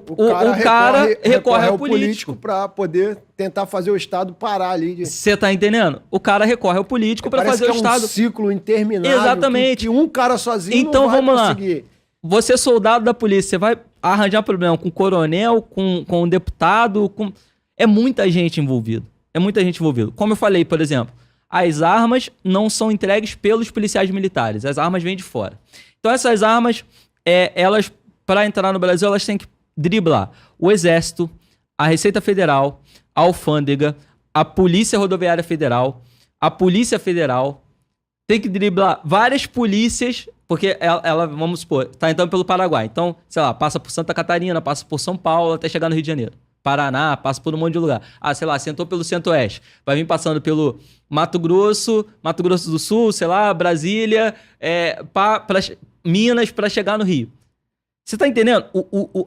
Speaker 1: cara recorre ao político
Speaker 2: para poder tentar fazer o Estado parar ali.
Speaker 1: Você tá entendendo? O cara recorre ao político para fazer o Estado.
Speaker 2: É um ciclo interminável.
Speaker 1: Exatamente.
Speaker 2: Que um cara sozinho
Speaker 1: então,
Speaker 2: não vai
Speaker 1: vamos
Speaker 2: conseguir.
Speaker 1: Lá. Você, soldado da polícia, você vai arranjar problema com o coronel, com o deputado, é muita gente envolvida. É muita gente envolvida. Como eu falei, por exemplo, as armas não são entregues pelos policiais militares. As armas vêm de fora. Então, essas armas, elas, para entrar no Brasil, elas têm que driblar o Exército, a Receita Federal, a Alfândega, a Polícia Rodoviária Federal, a Polícia Federal. Tem que driblar várias polícias, porque ela, vamos supor, tá entrando pelo Paraguai. Então, sei lá, passa por Santa Catarina, passa por São Paulo, até chegar no Rio de Janeiro. Paraná, passa por um monte de lugar. Sei lá, sentou pelo Centro-Oeste. Vai vir passando pelo Mato Grosso do Sul, sei lá, Brasília, Minas, para chegar no Rio. Você tá entendendo?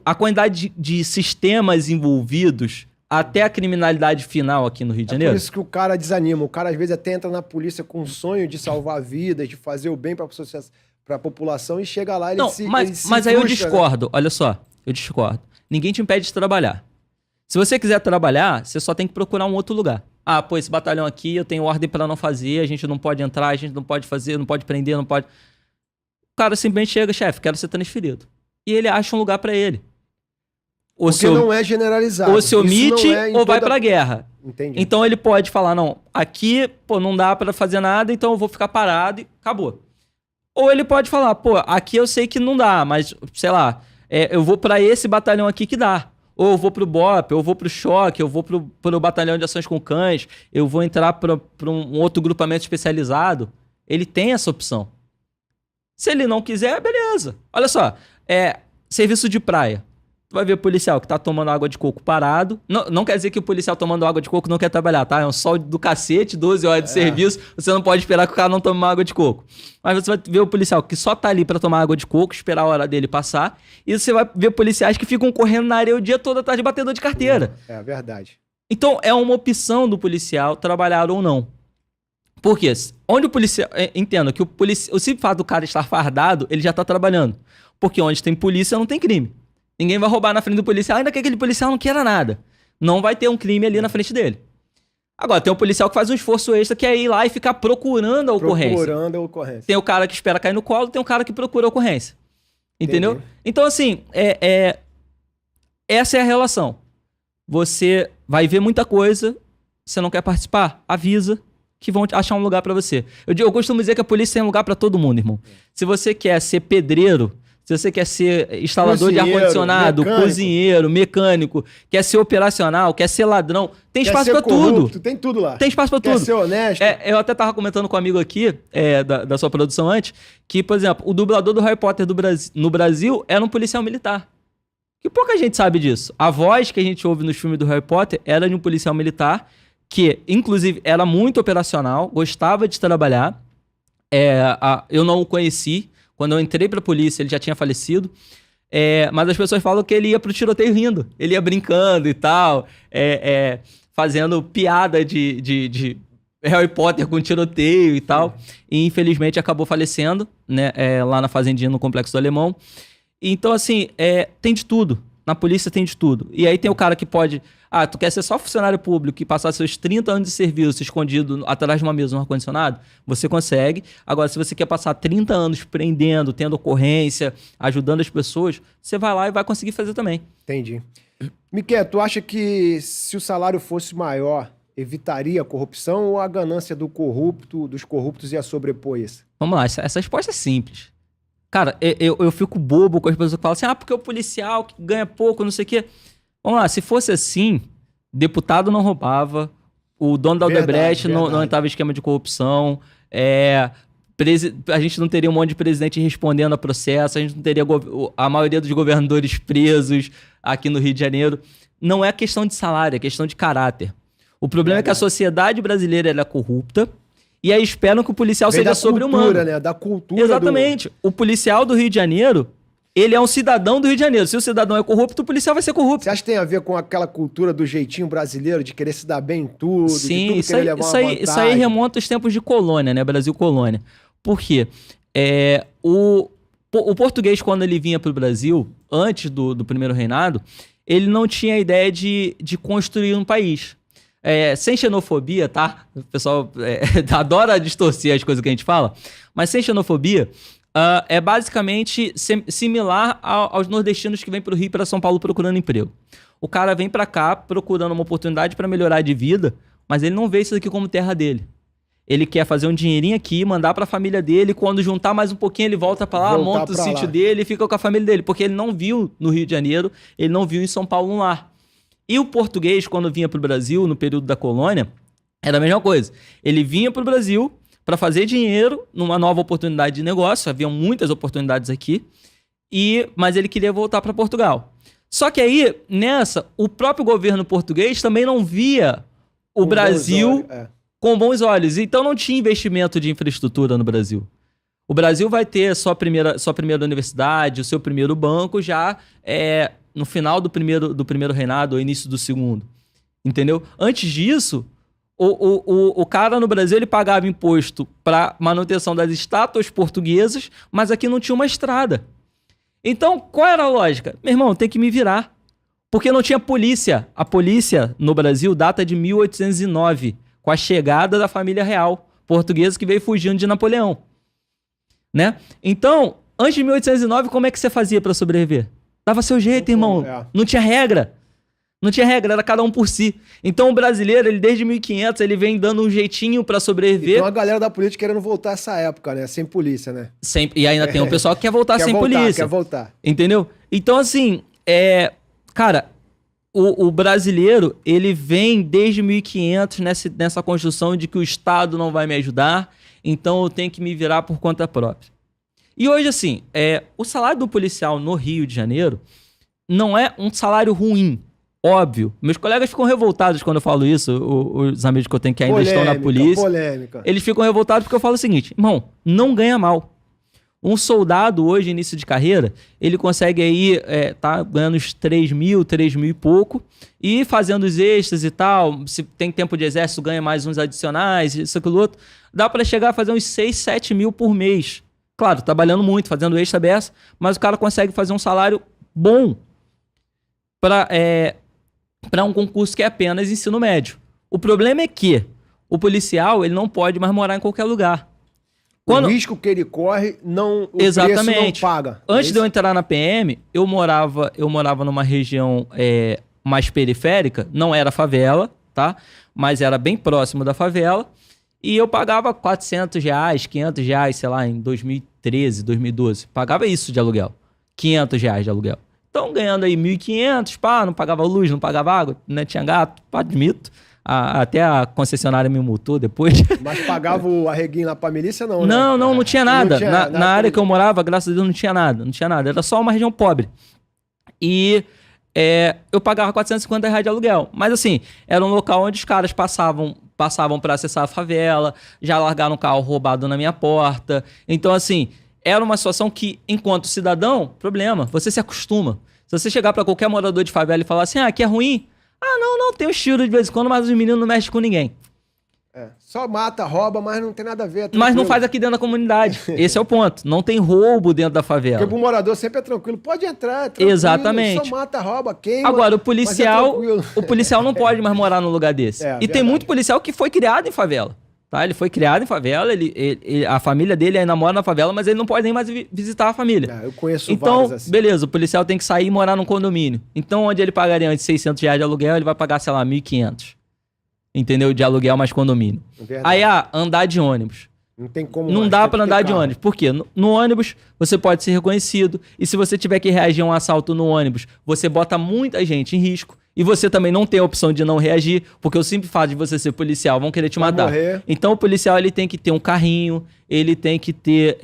Speaker 1: A quantidade de sistemas envolvidos até a criminalidade final aqui no Rio de Janeiro?
Speaker 2: Por isso que o cara desanima. O cara, às vezes, até entra na polícia com um sonho de salvar vidas, de fazer o bem para a população e chega lá e ele se
Speaker 1: mas aí eu discordo. Né? Olha só, eu discordo. Ninguém te impede de trabalhar. Se você quiser trabalhar, você só tem que procurar um outro lugar. Pô, esse batalhão aqui eu tenho ordem para não fazer, a gente não pode entrar, a gente não pode fazer, não pode prender, não pode... O cara simplesmente chega, chefe, quero ser transferido. E ele acha um lugar para ele.
Speaker 2: Porque não é generalizado.
Speaker 1: Ou se omite ou vai pra guerra.
Speaker 2: Entendi.
Speaker 1: Então ele pode falar, não, aqui, pô, não dá pra fazer nada, então eu vou ficar parado e acabou. Ou ele pode falar, pô, aqui eu sei que não dá, mas, sei lá, eu vou pra esse batalhão aqui que dá. Ou eu vou pro BOP, eu vou pro choque, eu vou pro batalhão de ações com cães, eu vou entrar pra um outro grupamento especializado. Ele tem essa opção. Se ele não quiser, beleza. Olha só, serviço de praia. Tu vai ver o policial que tá tomando água de coco parado. Não quer dizer que o policial tomando água de coco não quer trabalhar, tá? É um sol do cacete, 12 horas de serviço. Você não pode esperar que o cara não tome água de coco. Mas você vai ver o policial que só tá ali pra tomar água de coco, esperar a hora dele passar. E você vai ver policiais que ficam correndo na areia o dia todo atrás de batedor de carteira.
Speaker 2: É verdade.
Speaker 1: Então, é uma opção do policial trabalhar ou não. Por quê? Onde o policial... Entendo que o simples fato do cara estar fardado, ele já tá trabalhando. Porque onde tem polícia, não tem crime. Ninguém vai roubar na frente do policial, ainda que aquele policial não queira nada. Não vai ter um crime ali na frente dele. Agora, tem um policial que faz um esforço extra, que é ir lá e ficar procurando a ocorrência. Tem o cara que espera cair no colo, tem o cara que procura a ocorrência. Entendeu? Entendi. Então, assim, essa é a relação. Você vai ver muita coisa, você não quer participar, avisa que vão achar um lugar pra você. Eu costumo dizer que a polícia tem um lugar pra todo mundo, irmão. Se você quer ser pedreiro, se você quer ser instalador de ar-condicionado, cozinheiro, mecânico, quer ser operacional, quer ser ladrão, tem espaço pra tudo.
Speaker 2: Tem tudo lá.
Speaker 1: Tem espaço pra tudo.
Speaker 2: Quer ser honesto.
Speaker 1: Eu até tava comentando com um amigo aqui, da sua produção antes, que, por exemplo, o dublador do Harry Potter no Brasil era um policial militar. Que pouca gente sabe disso. A voz que a gente ouve nos filmes do Harry Potter era de um policial militar, que, inclusive, era muito operacional, gostava de trabalhar. Eu não o conheci. Quando eu entrei pra polícia, ele já tinha falecido. Mas as pessoas falam que ele ia pro tiroteio rindo. Ele ia brincando e tal. Fazendo piada de Harry Potter com tiroteio e tal. E, infelizmente, acabou falecendo, né? Lá na fazendinha, no Complexo do Alemão. Então, assim, tem de tudo. Na polícia tem de tudo. E aí tem o cara que pode... tu quer ser só funcionário público e passar seus 30 anos de serviço escondido atrás de uma mesa no ar-condicionado? Você consegue. Agora, se você quer passar 30 anos prendendo, tendo ocorrência, ajudando as pessoas, você vai lá e vai conseguir fazer também.
Speaker 2: Entendi. Miquel, tu acha que se o salário fosse maior, evitaria a corrupção ou a ganância dos corruptos ia sobrepor isso?
Speaker 1: Vamos lá, essa resposta é simples. Cara, eu fico bobo com as pessoas que falam assim, porque o policial que ganha pouco, não sei o quê. Vamos lá, se fosse assim, deputado não roubava, o dono da Odebrecht não entrava em esquema de corrupção, a gente não teria um monte de presidente respondendo a processo, a gente não teria a maioria dos governadores presos aqui no Rio de Janeiro. Não é questão de salário, é questão de caráter. O problema é que a sociedade brasileira ela é corrupta e aí esperam que o policial seja sobre-humano.
Speaker 2: Né? Da cultura.
Speaker 1: Exatamente. O policial do Rio de Janeiro, ele é um cidadão do Rio de Janeiro. Se o cidadão é corrupto, o policial vai ser corrupto.
Speaker 2: Você acha que tem a ver com aquela cultura do jeitinho brasileiro, de querer se dar bem em tudo,
Speaker 1: sim,
Speaker 2: de tudo querer levar uma vantagem?
Speaker 1: Isso aí remonta aos tempos de colônia, né? Brasil colônia. Por quê? O português, quando ele vinha para o Brasil, antes do primeiro reinado, ele não tinha a ideia de construir um país. Sem xenofobia, tá? O pessoal adora distorcer as coisas que a gente fala, mas sem xenofobia, é basicamente similar aos nordestinos que vêm para o Rio e para São Paulo procurando emprego. O cara vem para cá procurando uma oportunidade para melhorar de vida, mas ele não vê isso aqui como terra dele. Ele quer fazer um dinheirinho aqui, mandar para a família dele, quando juntar mais um pouquinho ele volta para lá, monta o sítio dele e fica com a família dele, porque ele não viu no Rio de Janeiro, ele não viu em São Paulo um lar. E o português, quando vinha para o Brasil, no período da colônia, era a mesma coisa. Ele vinha para o Brasil para fazer dinheiro numa nova oportunidade de negócio, haviam muitas oportunidades aqui, mas ele queria voltar para Portugal. Só que aí, nessa, o próprio governo português também não via o Brasil com bons olhos. Então não tinha investimento de infraestrutura no Brasil. O Brasil vai ter sua primeira universidade, o seu primeiro banco já no final do primeiro reinado ou início do segundo. Entendeu? Antes disso, o cara no Brasil ele pagava imposto para manutenção das estátuas portuguesas, mas aqui não tinha uma estrada. Então, qual era a lógica? Meu irmão, tem que me virar. Porque não tinha polícia. A polícia no Brasil data de 1809, com a chegada da família real portuguesa que veio fugindo de Napoleão. Né? Então, antes de 1809, como é que você fazia para sobreviver? Dava seu jeito, irmão. Não tinha regra. Não tinha regra, era cada um por si. Então o brasileiro, ele desde 1500, ele vem dando um jeitinho para sobreviver.
Speaker 2: Então a galera da política querendo voltar essa época, né? Sem polícia, né?
Speaker 1: E ainda tem um pessoal que quer voltar sem polícia.
Speaker 2: Quer voltar.
Speaker 1: Entendeu? Então assim, cara, o brasileiro, ele vem desde 1500 nessa construção de que o Estado não vai me ajudar, então eu tenho que me virar por conta própria. E hoje, assim, o salário do policial no Rio de Janeiro não é um salário ruim, óbvio. Meus colegas ficam revoltados quando eu falo isso, os amigos que eu tenho que ainda estão na polícia.
Speaker 2: Polêmica.
Speaker 1: Eles ficam revoltados porque eu falo o seguinte, irmão, não ganha mal. Um soldado hoje, início de carreira, ele consegue aí, tá ganhando uns 3 mil e pouco, e fazendo os extras e tal, se tem tempo de exército, ganha mais uns adicionais, isso, aquilo, outro, dá para chegar a fazer uns 6, 7 mil por mês. Claro, trabalhando muito, fazendo extra beça, mas o cara consegue fazer um salário bom para um concurso que é apenas ensino médio. O problema é que o policial ele não pode mais morar em qualquer lugar.
Speaker 2: O risco que ele corre, o
Speaker 1: exatamente.
Speaker 2: preço não paga.
Speaker 1: Antes de eu entrar na PM, eu morava numa região mais periférica, não era favela, tá? Mas era bem próximo da favela. E eu pagava R$400, R$500, sei lá, em 2013, 2012. Pagava isso de aluguel. R$500 de aluguel. Então, ganhando aí 1.500, não pagava luz, não pagava água, né? Tinha gato, admito. Até a concessionária me multou depois.
Speaker 2: Mas pagava o arreguinho lá pra milícia, não, né?
Speaker 1: Não tinha nada.
Speaker 2: Não tinha nada.
Speaker 1: Na área que eu morava, graças a Deus, não tinha nada. Não tinha nada. Era só uma região pobre. E eu pagava R$450 de aluguel. Mas assim, era um local onde os caras passavam para acessar a favela, já largaram um carro roubado na minha porta. Então, assim, era uma situação que, enquanto cidadão, problema, você se acostuma. Se você chegar para qualquer morador de favela e falar assim, aqui é ruim, não, tem um estilo de vez em quando, mas os meninos não mexem com ninguém.
Speaker 2: Só mata, rouba, mas não tem nada a ver.
Speaker 1: Tranquilo. Mas não faz aqui dentro da comunidade. Esse é o ponto. Não tem roubo dentro da favela.
Speaker 2: Porque pro morador sempre é tranquilo. Pode entrar, é tranquilo.
Speaker 1: Exatamente.
Speaker 2: Só mata, rouba, queima.
Speaker 1: Agora, o policial não pode mais morar num lugar desse. E tem muito policial que foi criado em favela. Tá? Ele foi criado em favela, a família dele ainda mora na favela, mas ele não pode nem mais visitar a família.
Speaker 2: Eu conheço
Speaker 1: vários
Speaker 2: assim.
Speaker 1: Beleza, o policial tem que sair e morar num condomínio. Então, onde ele pagaria antes R$600 de aluguel, ele vai pagar, sei lá, R$1.500. Entendeu? De aluguel mais condomínio. Aí, andar de ônibus.
Speaker 2: Não tem como.
Speaker 1: Não dá pra andar de ônibus. Por quê? No ônibus, você pode ser reconhecido. E se você tiver que reagir a um assalto no ônibus, você bota muita gente em risco. E você também não tem a opção de não reagir, porque o simples fato de você ser policial vão querer te matar.
Speaker 2: Morrer.
Speaker 1: Então o policial ele tem que ter um carrinho, ele tem que ter...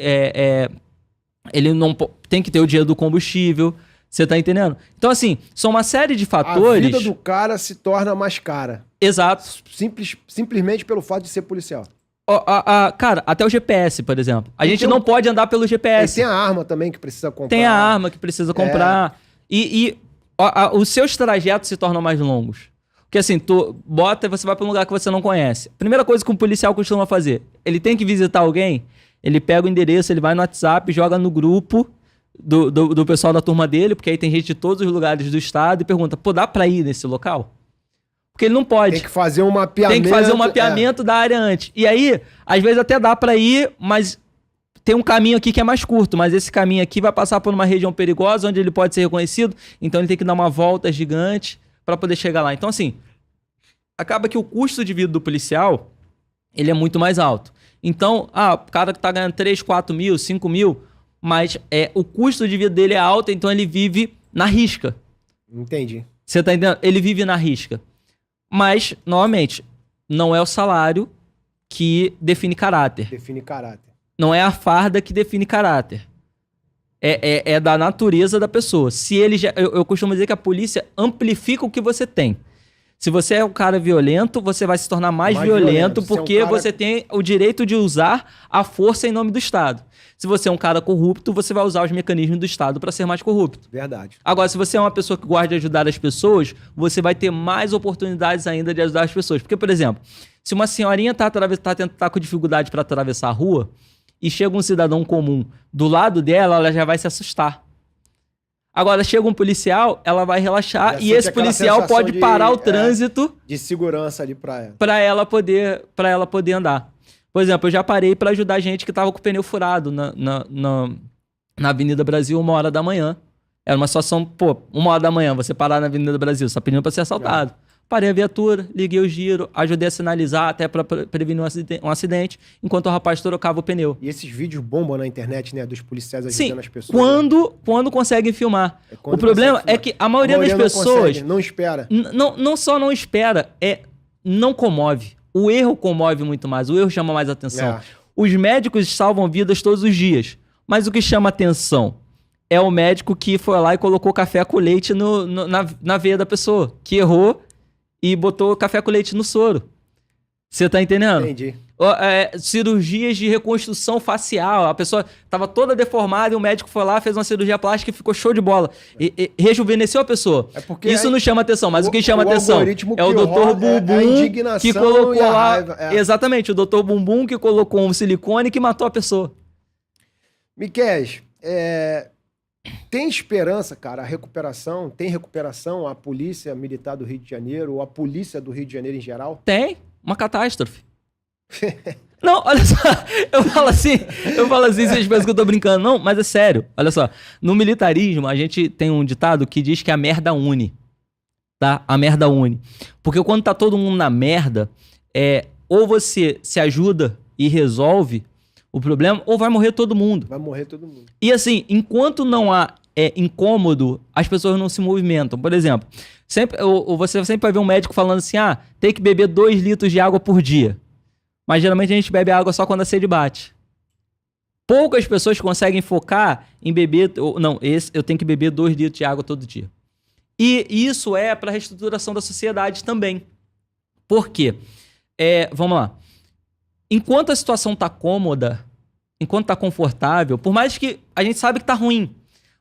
Speaker 1: ele não tem que ter o dinheiro do combustível. Você tá entendendo? Então, assim, são uma série de fatores...
Speaker 2: A vida do cara se torna mais cara.
Speaker 1: Exato.
Speaker 2: Simplesmente pelo fato de ser policial.
Speaker 1: Cara, até o GPS, por exemplo. A gente não pode andar pelo GPS.
Speaker 2: Tem a arma também que precisa comprar.
Speaker 1: Tem a arma que precisa comprar. Os seus trajetos se tornam mais longos. Porque assim, tu bota e você vai pra um lugar que você não conhece. Primeira coisa que um policial costuma fazer, ele tem que visitar alguém, ele pega o endereço, ele vai no WhatsApp, joga no grupo do pessoal da turma dele, porque aí tem gente de todos os lugares do estado, e pergunta, pô, dá pra ir nesse local? Porque ele não pode.
Speaker 2: Tem que fazer um mapeamento.
Speaker 1: Tem que fazer um mapeamento da área antes. E aí, às vezes até dá pra ir, mas tem um caminho aqui que é mais curto, mas esse caminho aqui vai passar por uma região perigosa, onde ele pode ser reconhecido, então ele tem que dar uma volta gigante para poder chegar lá. Então, assim, acaba que o custo de vida do policial, ele é muito mais alto. Então, o cara que tá ganhando 3, 4 mil, 5 mil, mas o custo de vida dele é alto, então ele vive na risca.
Speaker 2: Entendi.
Speaker 1: Você tá entendendo? Ele vive na risca. Mas, novamente, não é o salário que define caráter.
Speaker 2: Define caráter.
Speaker 1: Não é a farda que define caráter. É da natureza da pessoa. Se ele eu costumo dizer que a polícia amplifica o que você tem. Se você é um cara violento, você vai se tornar mais violento porque você tem o direito de usar a força em nome do Estado. Se você é um cara corrupto, você vai usar os mecanismos do Estado para ser mais corrupto.
Speaker 2: Verdade.
Speaker 1: Agora, se você é uma pessoa que gosta de ajudar as pessoas, você vai ter mais oportunidades ainda de ajudar as pessoas. Porque, por exemplo, se uma senhorinha tá com dificuldade para atravessar a rua e chega um cidadão comum do lado dela, ela já vai se assustar. Agora, chega um policial, ela vai relaxar e esse policial pode parar o trânsito
Speaker 2: de segurança ali para ela.
Speaker 1: Para ela poder andar. Por exemplo, eu já parei para ajudar gente que tava com o pneu furado na Avenida Brasil 1h da manhã. Era uma situação, 1h da manhã, você parar na Avenida Brasil, você tá pedindo para ser assaltado. Parei a viatura, liguei o giro, ajudei a sinalizar até para prevenir um acidente, enquanto o rapaz trocava o pneu.
Speaker 2: E esses vídeos bombam na internet, né? Dos policiais ajudando as pessoas.
Speaker 1: Quando conseguem filmar. O problema é que a maioria das pessoas...
Speaker 2: Não espera.
Speaker 1: Não só não espera, não comove. O erro comove muito mais, o erro chama mais atenção. Os médicos salvam vidas todos os dias, mas o que chama atenção é o médico que foi lá e colocou café com leite na veia da pessoa, que errou e botou café com leite no soro. Você tá entendendo?
Speaker 2: Entendi.
Speaker 1: Cirurgias de reconstrução facial. A pessoa tava toda deformada e o médico foi lá, fez uma cirurgia plástica e ficou show de bola. E rejuvenesceu a pessoa. Isso não chama atenção, mas o que chama atenção é o Dr. Bumbum que colocou lá... Exatamente, o Dr. Bumbum que colocou um silicone que matou a pessoa.
Speaker 2: Miquel, tem esperança, cara, tem recuperação, a Polícia Militar do Rio de Janeiro, ou a Polícia do Rio de Janeiro em geral?
Speaker 1: Tem, uma catástrofe. Não, olha só, eu falo assim, vocês pensam que eu tô brincando, não, mas é sério, olha só, no militarismo a gente tem um ditado que diz que a merda une, tá? A merda une. Porque quando tá todo mundo na merda, ou você se ajuda e resolve o problema, ou vai morrer todo mundo.
Speaker 2: Vai morrer todo mundo.
Speaker 1: E assim, enquanto não há incômodo, as pessoas não se movimentam. Por exemplo, você sempre vai ver um médico falando assim, tem que beber 2 litros de água por dia. Mas geralmente a gente bebe água só quando a sede bate. Poucas pessoas conseguem focar em beber... eu tenho que beber 2 litros de água todo dia. E isso é para a reestruturação da sociedade também. Por quê? Vamos lá. Enquanto a situação tá cômoda, enquanto tá confortável, por mais que a gente sabe que tá ruim,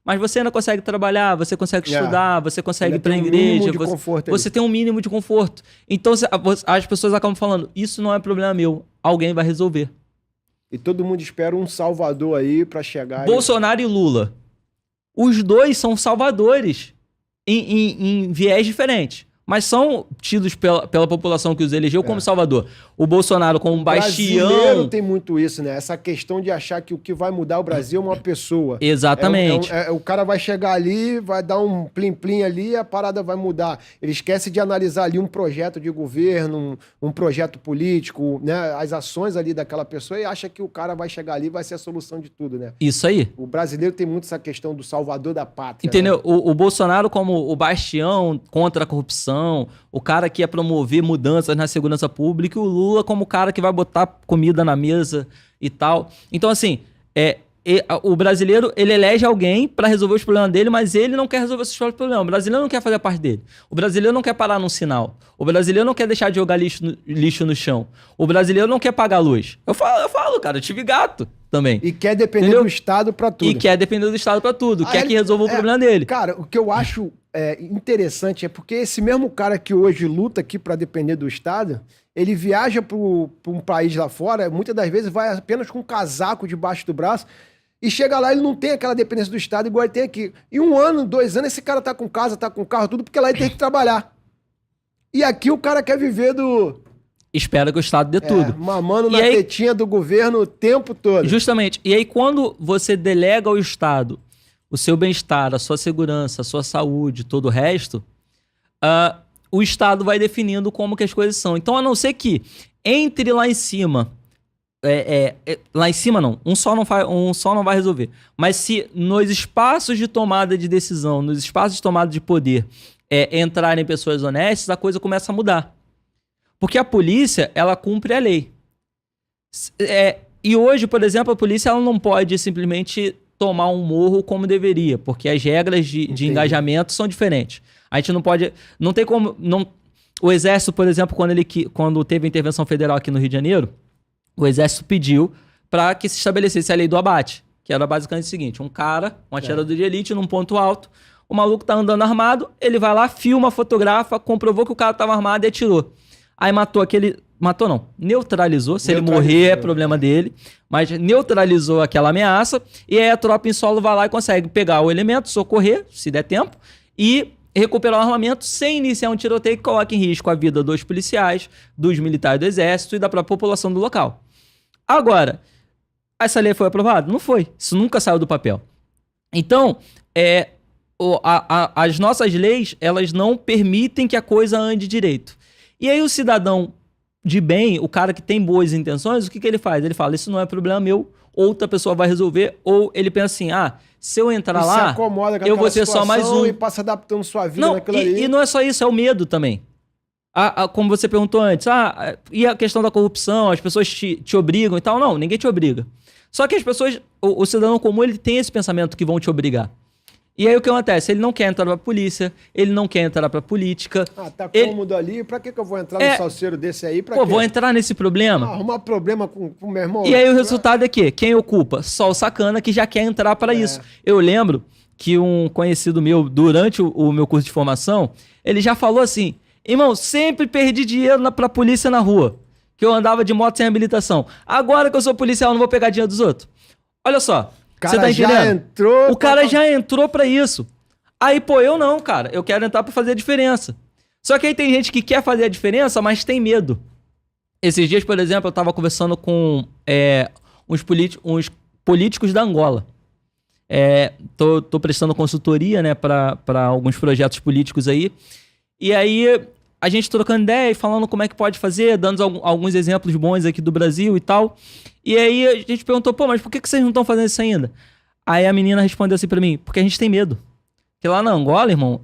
Speaker 1: mas você ainda consegue trabalhar, você consegue estudar, você consegue ir pra igreja, você tem um mínimo de conforto. Então as pessoas acabam falando, isso não é problema meu, alguém vai resolver.
Speaker 2: E todo mundo espera um salvador aí pra chegar...
Speaker 1: Bolsonaro e Lula. Os dois são salvadores em viés diferentes. mas são tidos pela população que os elegeu como Salvador. O Bolsonaro como um bastião...
Speaker 2: O brasileiro tem muito isso, né? Essa questão de achar que o que vai mudar o Brasil é uma pessoa.
Speaker 1: Exatamente.
Speaker 2: O cara vai chegar ali, vai dar um plim-plim ali e a parada vai mudar. Ele esquece de analisar ali um projeto de governo, um projeto político, né? As ações ali daquela pessoa e acha que o cara vai chegar ali e vai ser a solução de tudo, né?
Speaker 1: Isso aí.
Speaker 2: O brasileiro tem muito essa questão do salvador da pátria.
Speaker 1: Entendeu?
Speaker 2: Né?
Speaker 1: O Bolsonaro como o bastião contra a corrupção, o cara que ia promover mudanças na segurança pública, e o Lula como o cara que vai botar comida na mesa e tal. Então, assim, o brasileiro, ele elege alguém para resolver os problemas dele, mas ele não quer resolver os seus problemas. O brasileiro não quer fazer parte dele. O brasileiro não quer parar num sinal. O brasileiro não quer deixar de jogar lixo no chão. O brasileiro não quer pagar luz. Eu falo, cara, eu tive gato também.
Speaker 2: E quer depender do Estado para tudo.
Speaker 1: E quer depender do Estado para tudo. Quer que resolva o problema dele.
Speaker 2: Cara, o que eu acho interessante é porque esse mesmo cara que hoje luta aqui para depender do Estado, ele viaja para um país lá fora, muitas das vezes vai apenas com um casaco debaixo do braço, e chega lá, ele não tem aquela dependência do Estado igual ele tem aqui. Em 1 ano, 2 anos, esse cara tá com casa, tá com carro, tudo, porque lá ele tem que trabalhar. E aqui o cara quer viver do...
Speaker 1: Espera que o Estado dê tudo.
Speaker 2: Mamando na tetinha do governo o tempo todo.
Speaker 1: Justamente. E aí, quando você delega ao Estado o seu bem-estar, a sua segurança, a sua saúde, todo o resto, o Estado vai definindo como que as coisas são. Então, a não ser que entre lá em cima... lá em cima não, um só não vai resolver. Mas se nos espaços de tomada de decisão, nos espaços de tomada de poder, entrarem pessoas honestas, a coisa começa a mudar. Porque a polícia, ela cumpre a lei. E hoje, por exemplo, a polícia ela não pode simplesmente tomar um morro como deveria, porque as regras de engajamento são diferentes. A gente não pode... Não tem como... o Exército, por exemplo, quando teve a intervenção federal aqui no Rio de Janeiro, o Exército pediu para que se estabelecesse a lei do abate, que era basicamente o seguinte: um atirador de elite num ponto alto, o maluco tá andando armado, ele vai lá, filma, fotografa, comprovou que o cara tava armado e atirou. Aí neutralizou, se ele morrer é problema dele, mas neutralizou aquela ameaça, e aí a tropa em solo vai lá e consegue pegar o elemento, socorrer, se der tempo, e recuperar o armamento sem iniciar um tiroteio que coloque em risco a vida dos policiais, dos militares do Exército e da própria população do local. Agora, essa lei foi aprovada? Não foi. Isso nunca saiu do papel. Então, as nossas leis, elas não permitem que a coisa ande direito. E aí o cidadão de bem, o cara que tem boas intenções, o que ele faz? Ele fala, isso não é problema meu, outra pessoa vai resolver, ou ele pensa assim, se eu entrar lá, eu vou ser só mais um.
Speaker 2: E passa adaptando sua vida naquilo ali.
Speaker 1: E não é só isso, é o medo também. Como você perguntou antes, e a questão da corrupção, as pessoas te obrigam e tal. Não, ninguém te obriga. Só que as pessoas, o cidadão comum, ele tem esse pensamento que vão te obrigar. E aí o que acontece? Ele não quer entrar pra polícia, ele não quer entrar pra política.
Speaker 2: Tá cômodo ali, pra que eu vou entrar no salseiro desse aí?
Speaker 1: Vou entrar nesse problema.
Speaker 2: Arrumar problema com o meu irmão.
Speaker 1: E aí o resultado é que quem ocupa? Só o sacana que já quer entrar pra isso. Eu lembro que um conhecido meu, durante o meu curso de formação, ele já falou assim, irmão, sempre perdi dinheiro pra polícia na rua, que eu andava de moto sem habilitação. Agora que eu sou policial, eu não vou pegar dinheiro dos outros. Olha só. Você tá entendendo? O cara já entrou pra isso. Aí, eu não, cara. Eu quero entrar pra fazer a diferença. Só que aí tem gente que quer fazer a diferença, mas tem medo. Esses dias, por exemplo, eu tava conversando com uns políticos da Angola. Tô prestando consultoria, né, pra alguns projetos políticos aí. E aí, a gente trocando ideia e falando como é que pode fazer, dando alguns exemplos bons aqui do Brasil e tal. E aí a gente perguntou, mas por que vocês não estão fazendo isso ainda? Aí a menina respondeu assim pra mim, porque a gente tem medo. Porque lá na Angola, irmão,